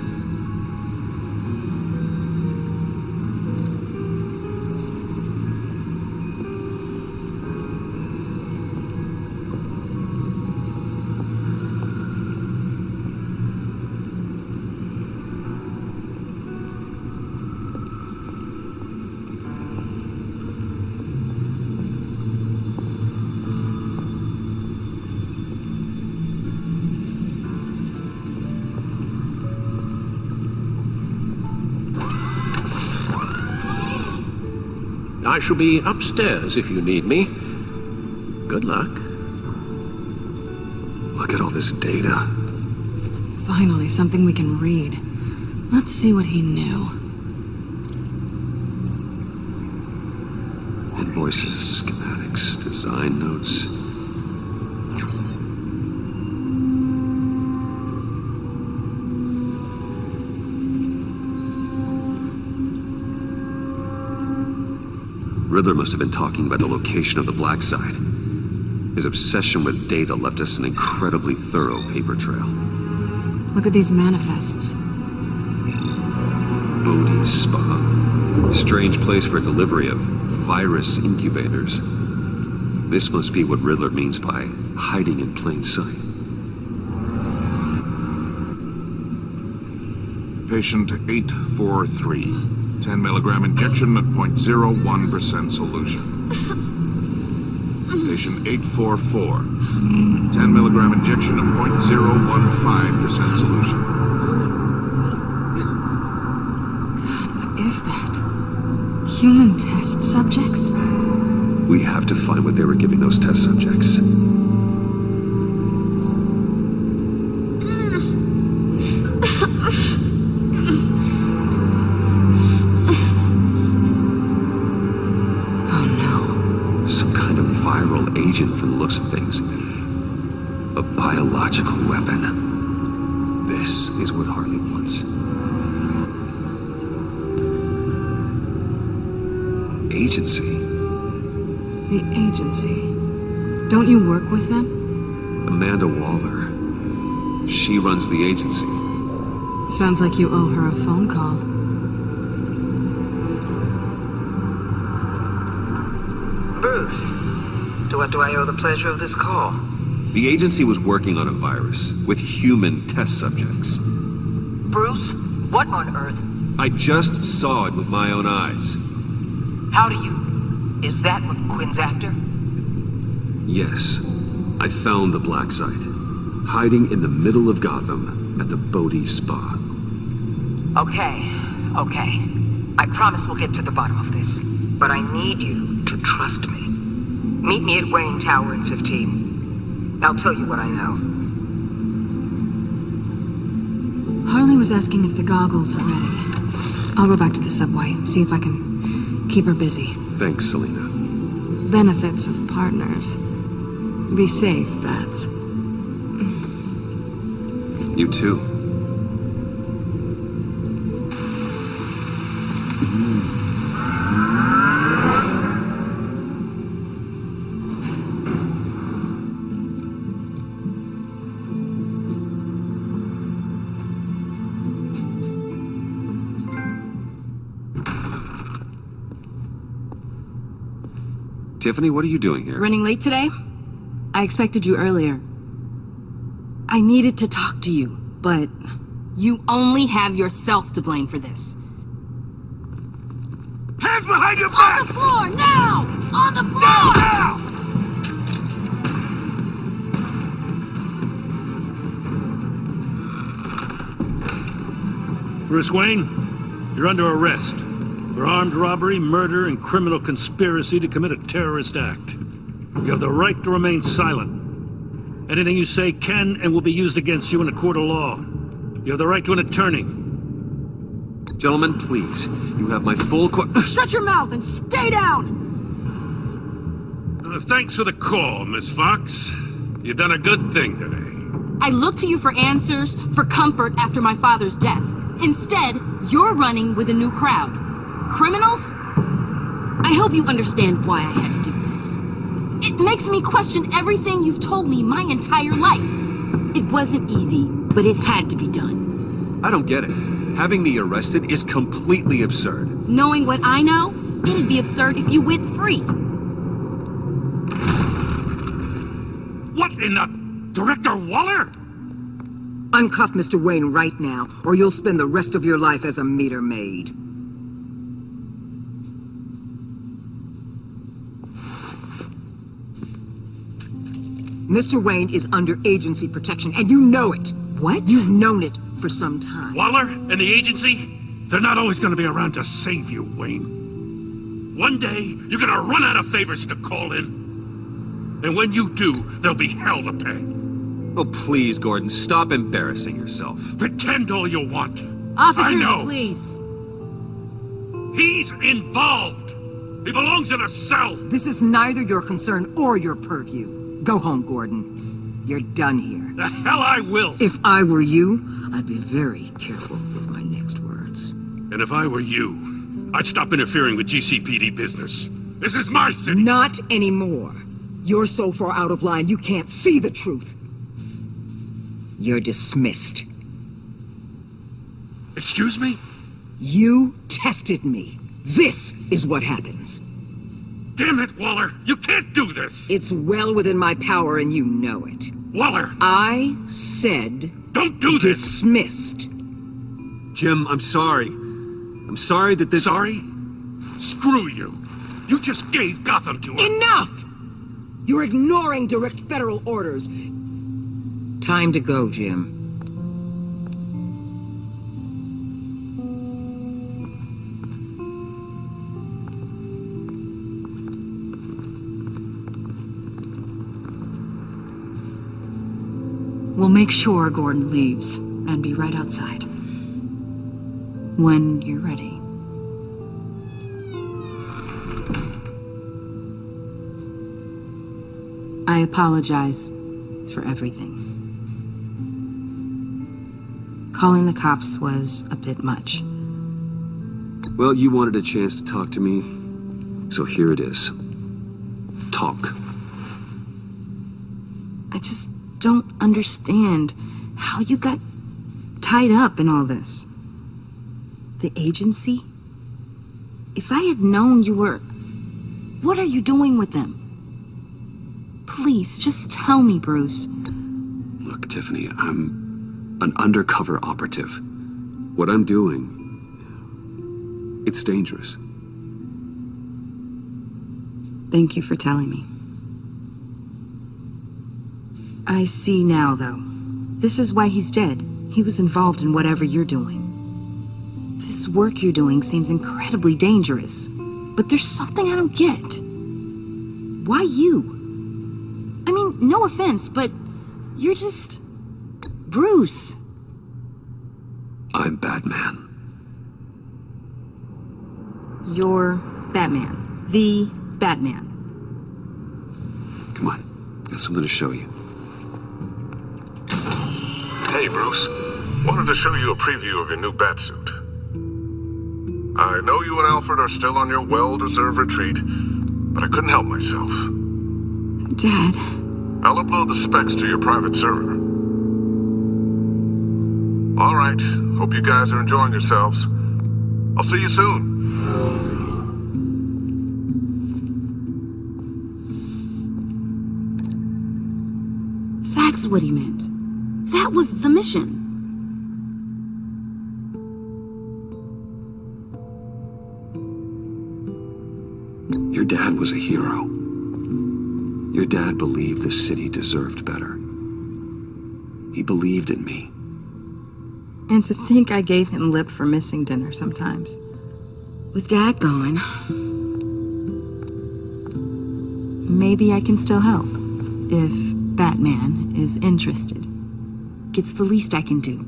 I shall be upstairs if you need me. Good luck. Look at all this data. Finally, something we can read. Let's see what he knew. Invoices, schematics, design notes. Riddler must have been talking about the location of the Black Site. His obsession with data left us an incredibly thorough paper trail. Look at these manifests. Bodhi's Spa. Strange place for delivery of virus incubators. This must be what Riddler means by hiding in plain sight. Patient 843. 10 milligram injection at 0.01% solution. Patient 844. 10 milligram injection at 0.015% solution. God, what is that? Human test subjects? We have to find what they were giving those test subjects. Agent from the looks of things. A biological weapon. This is what Harley wants. Agency. The agency. Don't you work with them? Amanda Waller. She runs the agency. Sounds like you owe her a phone call. Bruce. To what do I owe the pleasure of this call? The agency was working on a virus with human test subjects. Bruce, what on earth? I just saw it with my own eyes. How do you? Is that what Quinn's after? Yes. I found the Black Site. Hiding in the middle of Gotham at the Bodhi Spa. Okay. I promise we'll get to the bottom of this. But I need you to trust me. Meet me at Wayne Tower in 15. I'll tell you what I know. Harley was asking if the goggles are ready. I'll go back to the subway, see if I can keep her busy. Thanks, Selina. Benefits of partners. Be safe, Bats. You too. Tiffany, what are you doing here? Running late today? I expected you earlier. I needed to talk to you, but you only have yourself to blame for this. Hands behind your back! On the floor, now! On the floor! Now! Bruce Wayne, you're under arrest for armed robbery, murder, and criminal conspiracy to commit a terrorist act. You have the right to remain silent. Anything you say can and will be used against you in a court of law. You have the right to an attorney. Gentlemen, please. You have my full Shut your mouth and stay down! Thanks for the call, Miss Fox. You've done a good thing today. I looked to you for answers, for comfort after my father's death. Instead, you're running with a new crowd. Criminals? I hope you understand why I had to do this. It makes me question everything you've told me my entire life. It wasn't easy, but it had to be done. I don't get it. Having me arrested is completely absurd. Knowing what I know, it'd be absurd if you went free. What in the... Director Waller? Uncuff Mr. Wayne right now, or you'll spend the rest of your life as a meter maid. Mr. Wayne is under agency protection, and you know it. What? You've known it for some time. Waller and the agency? They're not always going to be around to save you, Wayne. One day, you're gonna run out of favors to call in. And when you do, there'll be hell to pay. Oh, please, Gordon, stop embarrassing yourself. Pretend all you want. Officers, I know. please. He's involved. He belongs in a cell. This is neither your concern or your purview. Go home, Gordon. You're done here. The hell I will. If I were you, I'd be very careful with my next words. And if I were you, I'd stop interfering with GCPD business. This is my city. Not anymore. You're so far out of line, you can't see the truth. You're dismissed. Excuse me? You tested me. This is what happens. Damn it, Waller! You can't do this! It's well within my power and you know it. Waller! I said... Don't do this! Dismissed. Jim, I'm sorry. I'm sorry that this... Sorry? Screw you! You just gave Gotham to him! Enough! You're ignoring direct federal orders. Time to go, Jim. We'll make sure Gordon leaves and be right outside. When you're ready. I apologize for everything. Calling the cops was a bit much. Well, you wanted a chance to talk to me, so here it is. Talk. I just don't understand how you got tied up in all this. The agency? If I had known you were... What are you doing with them? Please, just tell me, Bruce. Look, Tiffany, I'm an undercover operative. What I'm doing, it's dangerous. Thank you for telling me. I see now, though. This is why he's dead. He was involved in whatever you're doing. This work you're doing seems incredibly dangerous. But there's something I don't get. Why you? I mean, no offense, but you're just... Bruce. I'm Batman. You're Batman. The Batman. Come on, got something to show you. Hey, Bruce. Wanted to show you a preview of your new Batsuit. I know you and Alfred are still on your well-deserved retreat, but I couldn't help myself. Dad. I'll upload the specs to your private server. All right. Hope you guys are enjoying yourselves. I'll see you soon. That's what he meant. That was the mission. Your dad was a hero. Your dad believed the city deserved better. He believed in me. And to think I gave him lip for missing dinner sometimes. With Dad gone, maybe I can still help. If Batman is interested. It's the least I can do.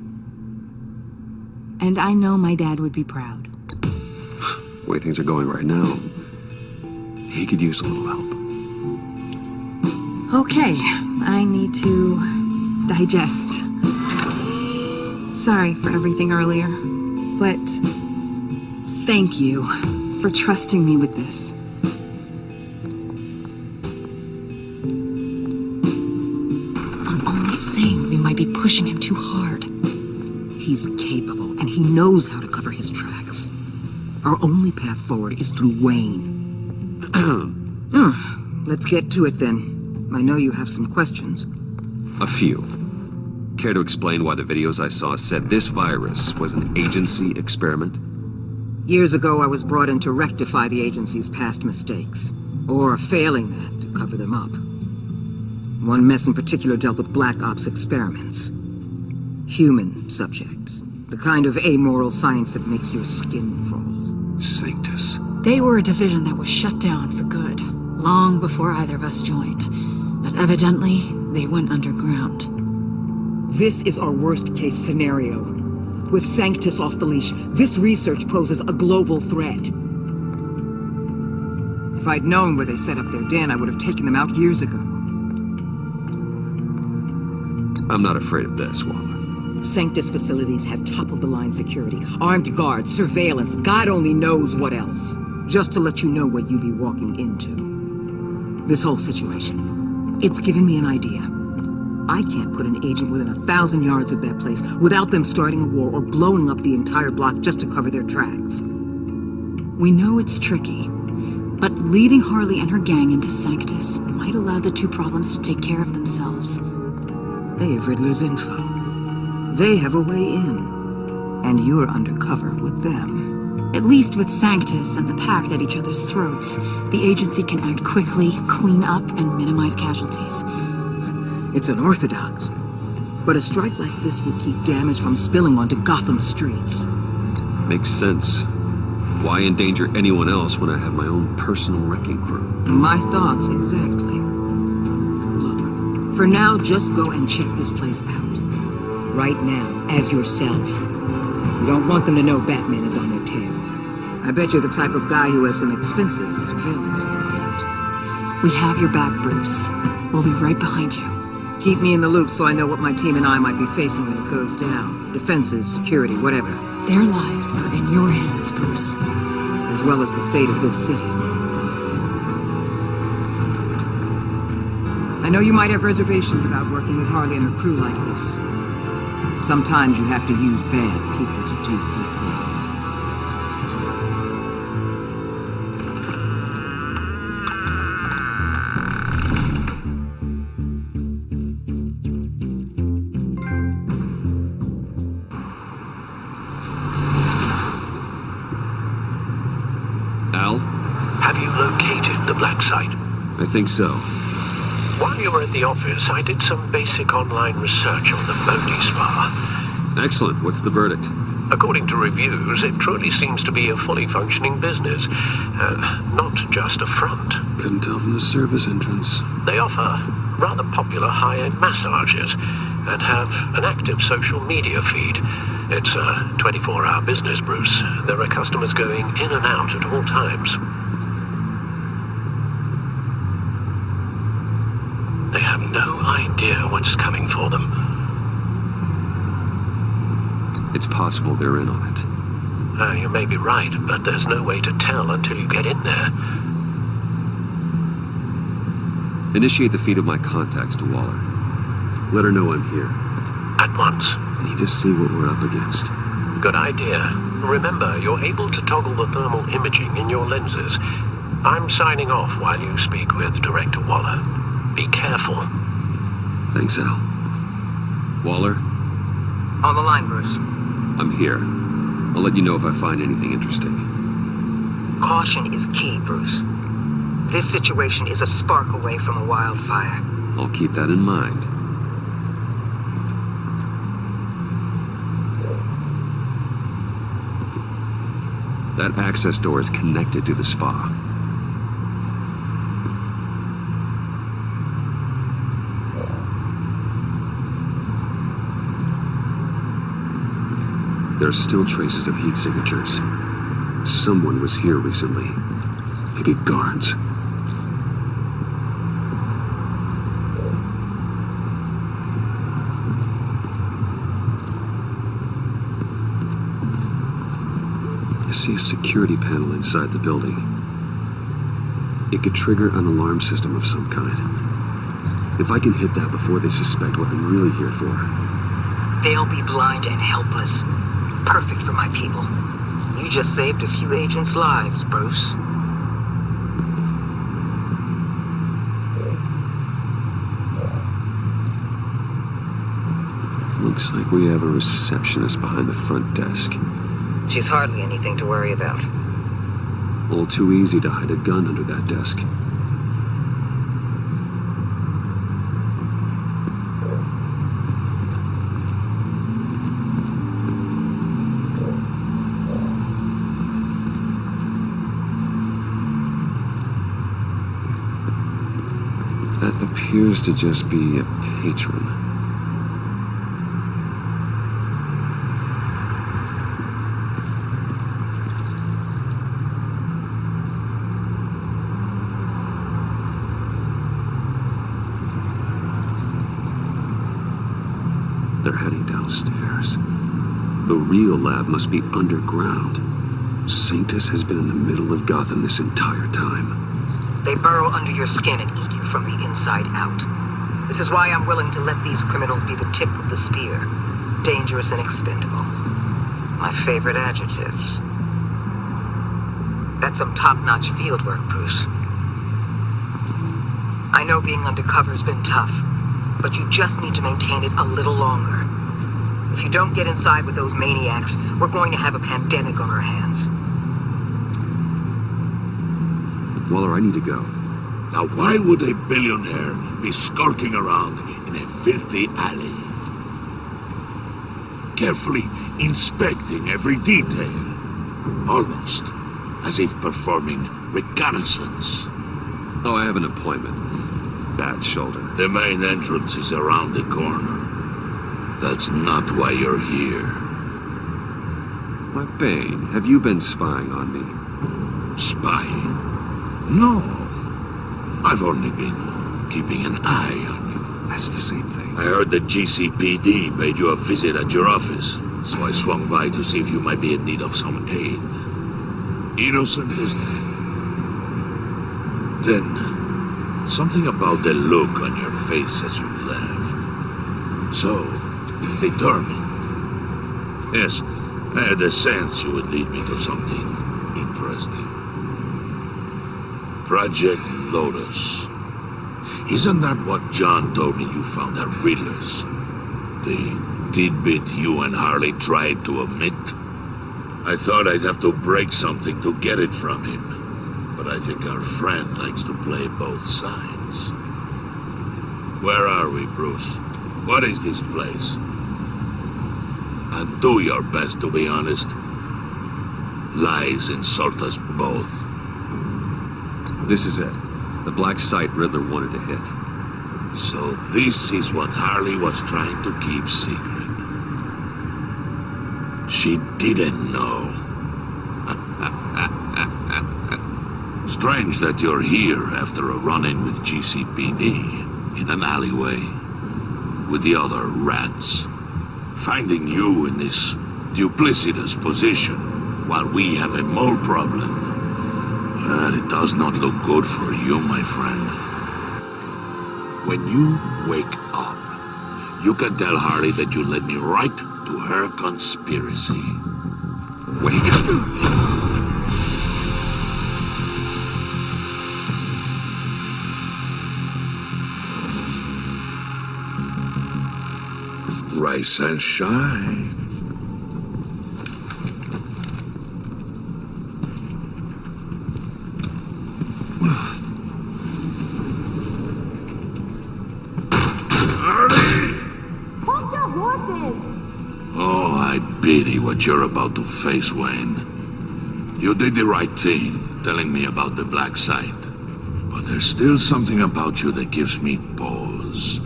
And I know my dad would be proud. The way things are going right now, he could use a little help. Okay, I need to digest. Sorry for everything earlier, but thank you for trusting me with this. I'm only saying we might be pushing him too hard. He's capable, and he knows how to cover his tracks. Our only path forward is through Wayne. Let's get to it then. I know you have some questions. A few. Care to explain why the videos I saw said this virus was an agency experiment? Years ago, I was brought in to rectify the agency's past mistakes. Or failing that, to cover them up. One mess in particular dealt with Black Ops experiments. Human subjects. The kind of amoral science that makes your skin crawl. Sanctus. They were a division that was shut down for good, long before either of us joined. But evidently, they went underground. This is our worst-case scenario. With Sanctus off the leash, this research poses a global threat. If I'd known where they set up their den, I would have taken them out years ago. I'm not afraid of this, Waller. Sanctus facilities have top-of-the-line security, armed guards, surveillance, God only knows what else. Just to let you know what you'd be walking into. This whole situation, it's given me an idea. I can't put an agent within 1,000 yards of that place without them starting a war or blowing up the entire block just to cover their tracks. We know it's tricky, but leading Harley and her gang into Sanctus might allow the two problems to take care of themselves. They have Riddler's info. They have a way in. And you're undercover with them. At least with Sanctus and the Pact at each other's throats, the agency can act quickly, clean up, and minimize casualties. It's unorthodox. But a strike like this would keep damage from spilling onto Gotham streets. Makes sense. Why endanger anyone else when I have my own personal wrecking crew? My thoughts, exactly. Look, for now, just go and check this place out. Right now, as yourself. You don't want them to know Batman is on their tail. I bet you're the type of guy who has some expensive surveillance equipment. We have your back, Bruce. We'll be right behind you. Keep me in the loop so I know what my team and I might be facing when it goes down. Defenses, security, whatever. Their lives are in your hands, Bruce. As well as the fate of this city. I know you might have reservations about working with Harley and her crew like this. Sometimes you have to use bad people to do good things. Al? Have you located the black site? I think so. While you were at the office, I did some basic online research on the Bodhi Spa. Excellent. What's the verdict? According to reviews, it truly seems to be a fully functioning business, not just a front. Couldn't tell from the service entrance. They offer rather popular high-end massages and have an active social media feed. It's a 24-hour business, Bruce. There are customers going in and out at all times. They have no idea what's coming for them. It's possible they're in on it. You may be right, but there's no way to tell until you get in there. Initiate the feed of my contacts to Waller. Let her know I'm here. At once. I need to see what we're up against. Good idea. Remember, you're able to toggle the thermal imaging in your lenses. I'm signing off while you speak with Director Waller. Be careful. Thanks, Al. Waller? On the line, Bruce. I'm here. I'll let you know if I find anything interesting. Caution is key, Bruce. This situation is a spark away from a wildfire. I'll keep that in mind. That access door is connected to the spa. There are still traces of heat signatures. Someone was here recently. Maybe guards. I see a security panel inside the building. It could trigger an alarm system of some kind. If I can hit that before they suspect what I'm really here for. They'll be blind and helpless. Perfect for my people. You just saved a few agents' lives, Bruce. Looks like we have a receptionist behind the front desk. She's hardly anything to worry about. All too easy to hide a gun under that desk. appears to just be a patron. They're heading downstairs. The real lab must be underground. Sanctus has been in the middle of Gotham this entire time. They burrow under your skin and eat you from the inside out. This is why I'm willing to let these criminals be the tip of the spear. Dangerous and expendable. My favorite adjectives. That's some top-notch field work, Bruce. I know being undercover's been tough, but you just need to maintain it a little longer. If you don't get inside with those maniacs, we're going to have a pandemic on our hands. Waller, I need to go. Now why would a billionaire be skulking around in a filthy alley? Carefully inspecting every detail. Almost as if performing reconnaissance. Oh, I have an appointment. Bad shoulder. The main entrance is around the corner. That's not why you're here. My Bane, have you been spying on me? Spying? No. I've only been keeping an eye on you. That's the same thing. I heard the GCPD paid you a visit at your office, so I swung by to see if you might be in need of some aid. Innocent as that. Then, something about the look on your face as you left. So, determined. Yes, I had a sense you would lead me to something interesting. Project Lotus. Isn't that what John told me you found at Riddler's? The tidbit you and Harley tried to omit? I thought I'd have to break something to get it from him, but I think our friend likes to play both sides. Where are we, Bruce? What is this place? And do your best to be honest. Lies insult us both. This is it. The black site Riddler wanted to hit. So this is what Harley was trying to keep secret. She didn't know. Strange that you're here after a run-in with GCPD in an alleyway with the other rats. Finding you in this duplicitous position while we have a mole problem. It does not look good for you, my friend. When you wake up, you can tell Harley that you led me right to her conspiracy. Wake up. Rise and shine. Oh, I pity what you're about to face, Wayne. You did the right thing, telling me about the black site. But there's still something about you that gives me pause.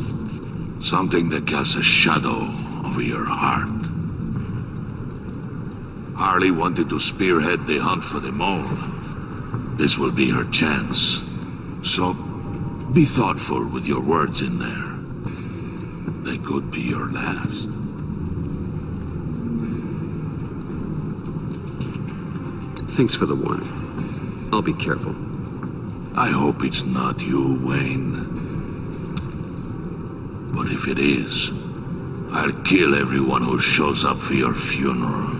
Something that casts a shadow over your heart. Harley wanted to spearhead the hunt for the mole. This will be her chance. So, be thoughtful with your words in there. They could be your last. Thanks for the warning. I'll be careful. I hope it's not you, Wayne. But if it is, I'll kill everyone who shows up for your funeral.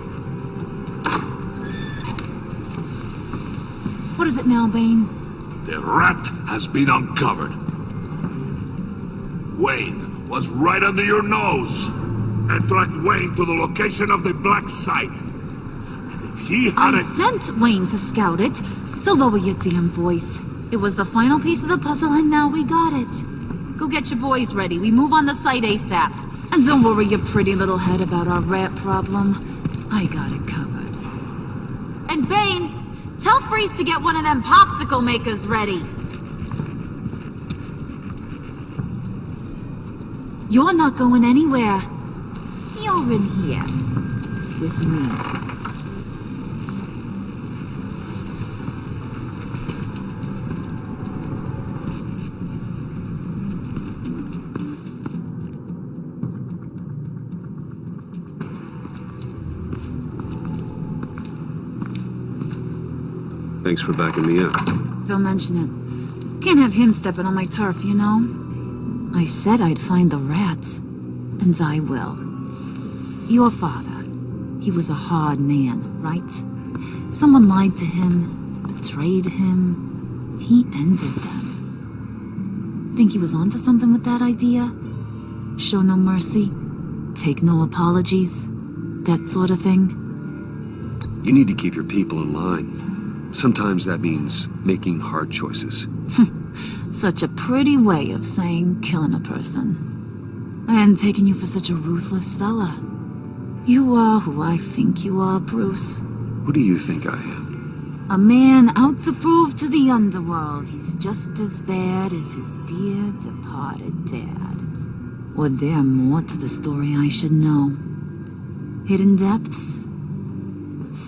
What is it now, Bane? The rat has been uncovered. Wayne was right under your nose and tracked Wayne to the location of the black site. And if he had I sent Wayne to scout it, so lower your damn voice. It was the final piece of the puzzle and now we got it. Go get your boys ready. We move on the site ASAP. And don't worry your pretty little head about our rat problem. I got it covered. And Bane, tell Freeze to get one of them popsicle makers ready. You're not going anywhere. You're in here. With me. Thanks for backing me up. Don't mention it. Can't have him stepping on my turf, you know? I said I'd find the rats. And I will. Your father. He was a hard man, right? Someone lied to him, betrayed him. He ended them. Think he was onto something with that idea? Show no mercy? Take no apologies? That sort of thing? You need to keep your people in line. Sometimes that means making hard choices. Such a pretty way of saying killing a person. I hadn't taken you for such a ruthless fella. You are who I think you are, Bruce. Who do you think I am? A man out to prove to the underworld he's just as bad as his dear departed dad. Or there more to the story I should know? Hidden depths?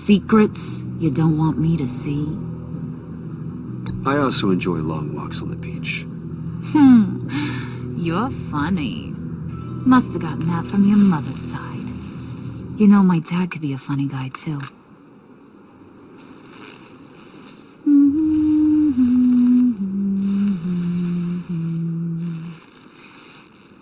Secrets you don't want me to see? I also enjoy long walks on the beach. You're funny. Must have gotten that from your mother's side. You know, my dad could be a funny guy, too.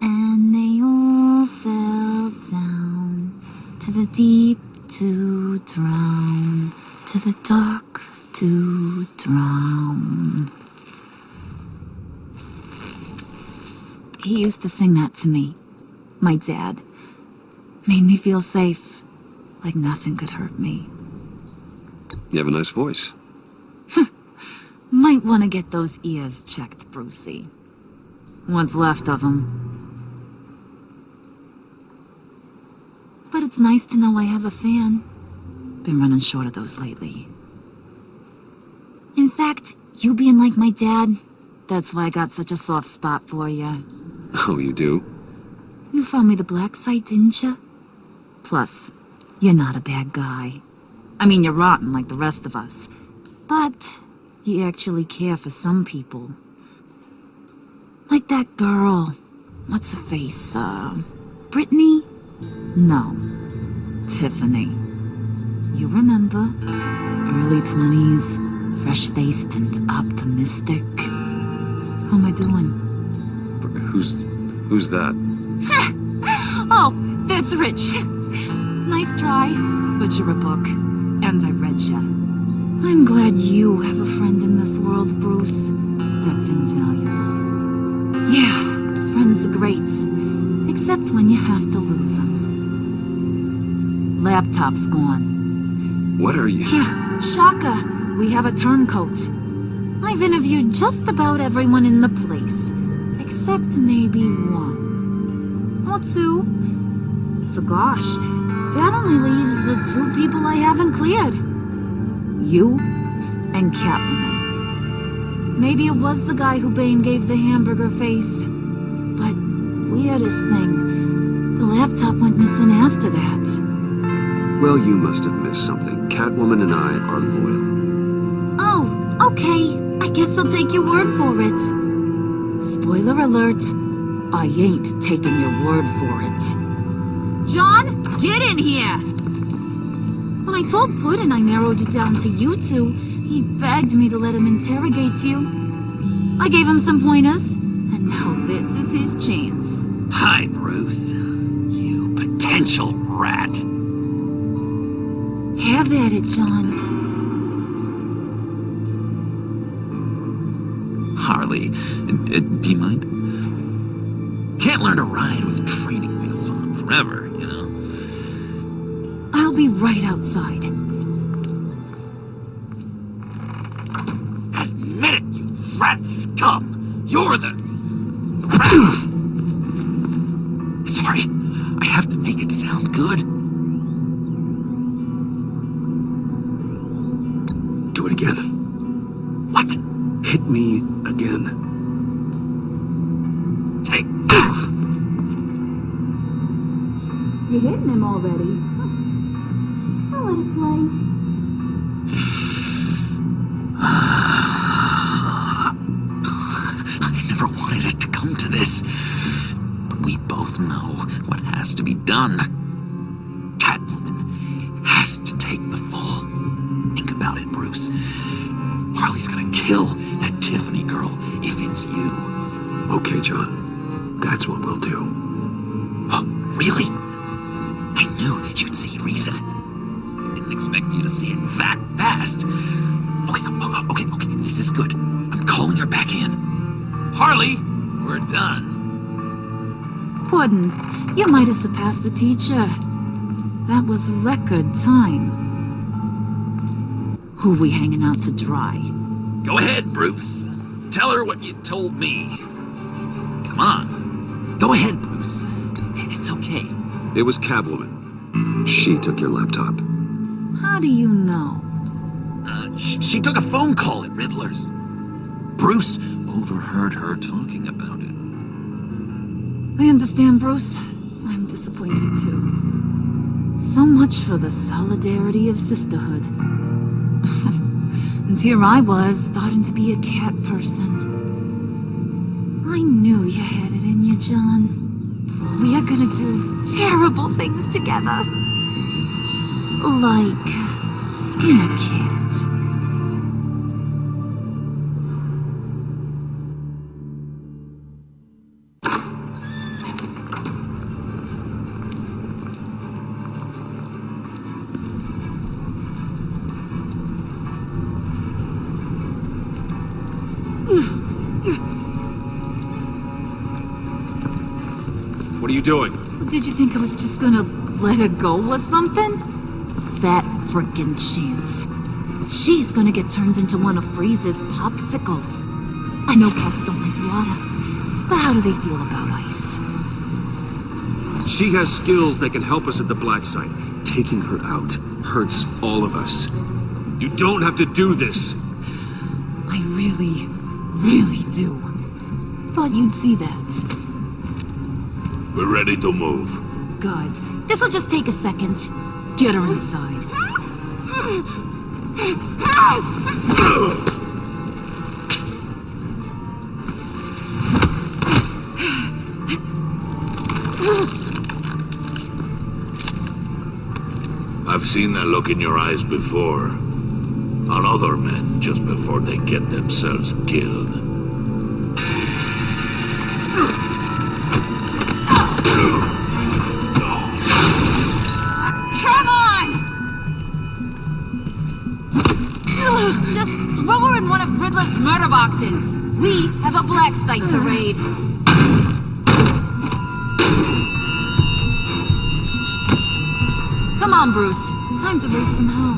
And they all fell down to the deep to drown, to the dark to drown. He used to sing that to me, my dad. Made me feel safe, like nothing could hurt me. You have a nice voice. Might want to get those ears checked, Brucey. What's left of them. But it's nice to know I have a fan. Been running short of those lately. In fact, you being like my dad, that's why I got such a soft spot for you. Oh, you do? You found me the black site, didn't you? Plus, you're not a bad guy. I mean, you're rotten like the rest of us. But you actually care for some people. Like that girl. What's her face? Brittany? No. Tiffany. You remember? Early 20s, fresh-faced and optimistic. How am I doing? Who's that? Oh, that's Rich. Nice try, but you're a book, and I read ya. I'm glad you have a friend in this world, Bruce. That's invaluable. Yeah, friends are great, except when you have to lose them. Laptop's gone. What are you? Yeah, Shaka, we have a turncoat. I've interviewed just about everyone in the place, except maybe one. Or two. So gosh, that only leaves the two people I haven't cleared. You and Catwoman. Maybe it was the guy who Bane gave the hamburger face. But weirdest thing, the laptop went missing after that. Well, you must have missed something. Catwoman and I are loyal. Oh, okay. I guess I'll take your word for it. Spoiler alert, I ain't taking your word for it. John, get in here! When I told Puddin' I narrowed it down to you two, he begged me to let him interrogate you. I gave him some pointers, and now this is his chance. Hi, Bruce. You potential rat. Have at it, John. Harley, do you mind? Can't learn to ride with training wheels on forever, you know? I'll be right outside. Admit it, you rat scum! You're the rat! Sorry, I have to make it sound good. Do it again. What? Hit me again. Take that! You hitting him already? I'll let it play. I never wanted it to come to this. But we both know what has to be done. Catwoman has to take the fall. Think about it, Bruce. Harley's gonna kill that Tiffany girl if it's you. Okay, John. That's what we'll do. Oh, really? I knew you'd see reason. Didn't expect you to see it that fast. Okay. This is good. I'm calling her back in. Harley, we're done. Puddin', you might have surpassed the teacher. That was record time. Who we hanging out to dry? Go ahead, Bruce. Tell her what you told me. Come on. Go ahead, Bruce. It's okay. It was Catwoman. She took your laptop. How do you know? She took a phone call at Riddler's. Bruce overheard her talking about it. I understand, Bruce. I'm disappointed too. So much for the solidarity of sisterhood. And here I was, starting to be a cat person. I knew you had it in you, John. We are gonna do terrible things together. Like skin a cat. What are you doing? Did you think I was just gonna let her go or something? That frickin' chance. She's gonna get turned into one of Freeze's popsicles. I know cats don't like water, but how do they feel about ice? She has skills that can help us at the black site. Taking her out hurts all of us. You don't have to do this. I really do. Thought you'd see that. We're ready to move. Good. This'll just take a second. Get her inside. I've seen that look in your eyes before. On other men, just before they get themselves killed. Come on! Just throw her in one of Riddler's murder boxes. We have a black site to raid. Come on, Bruce. Time to raise some hell.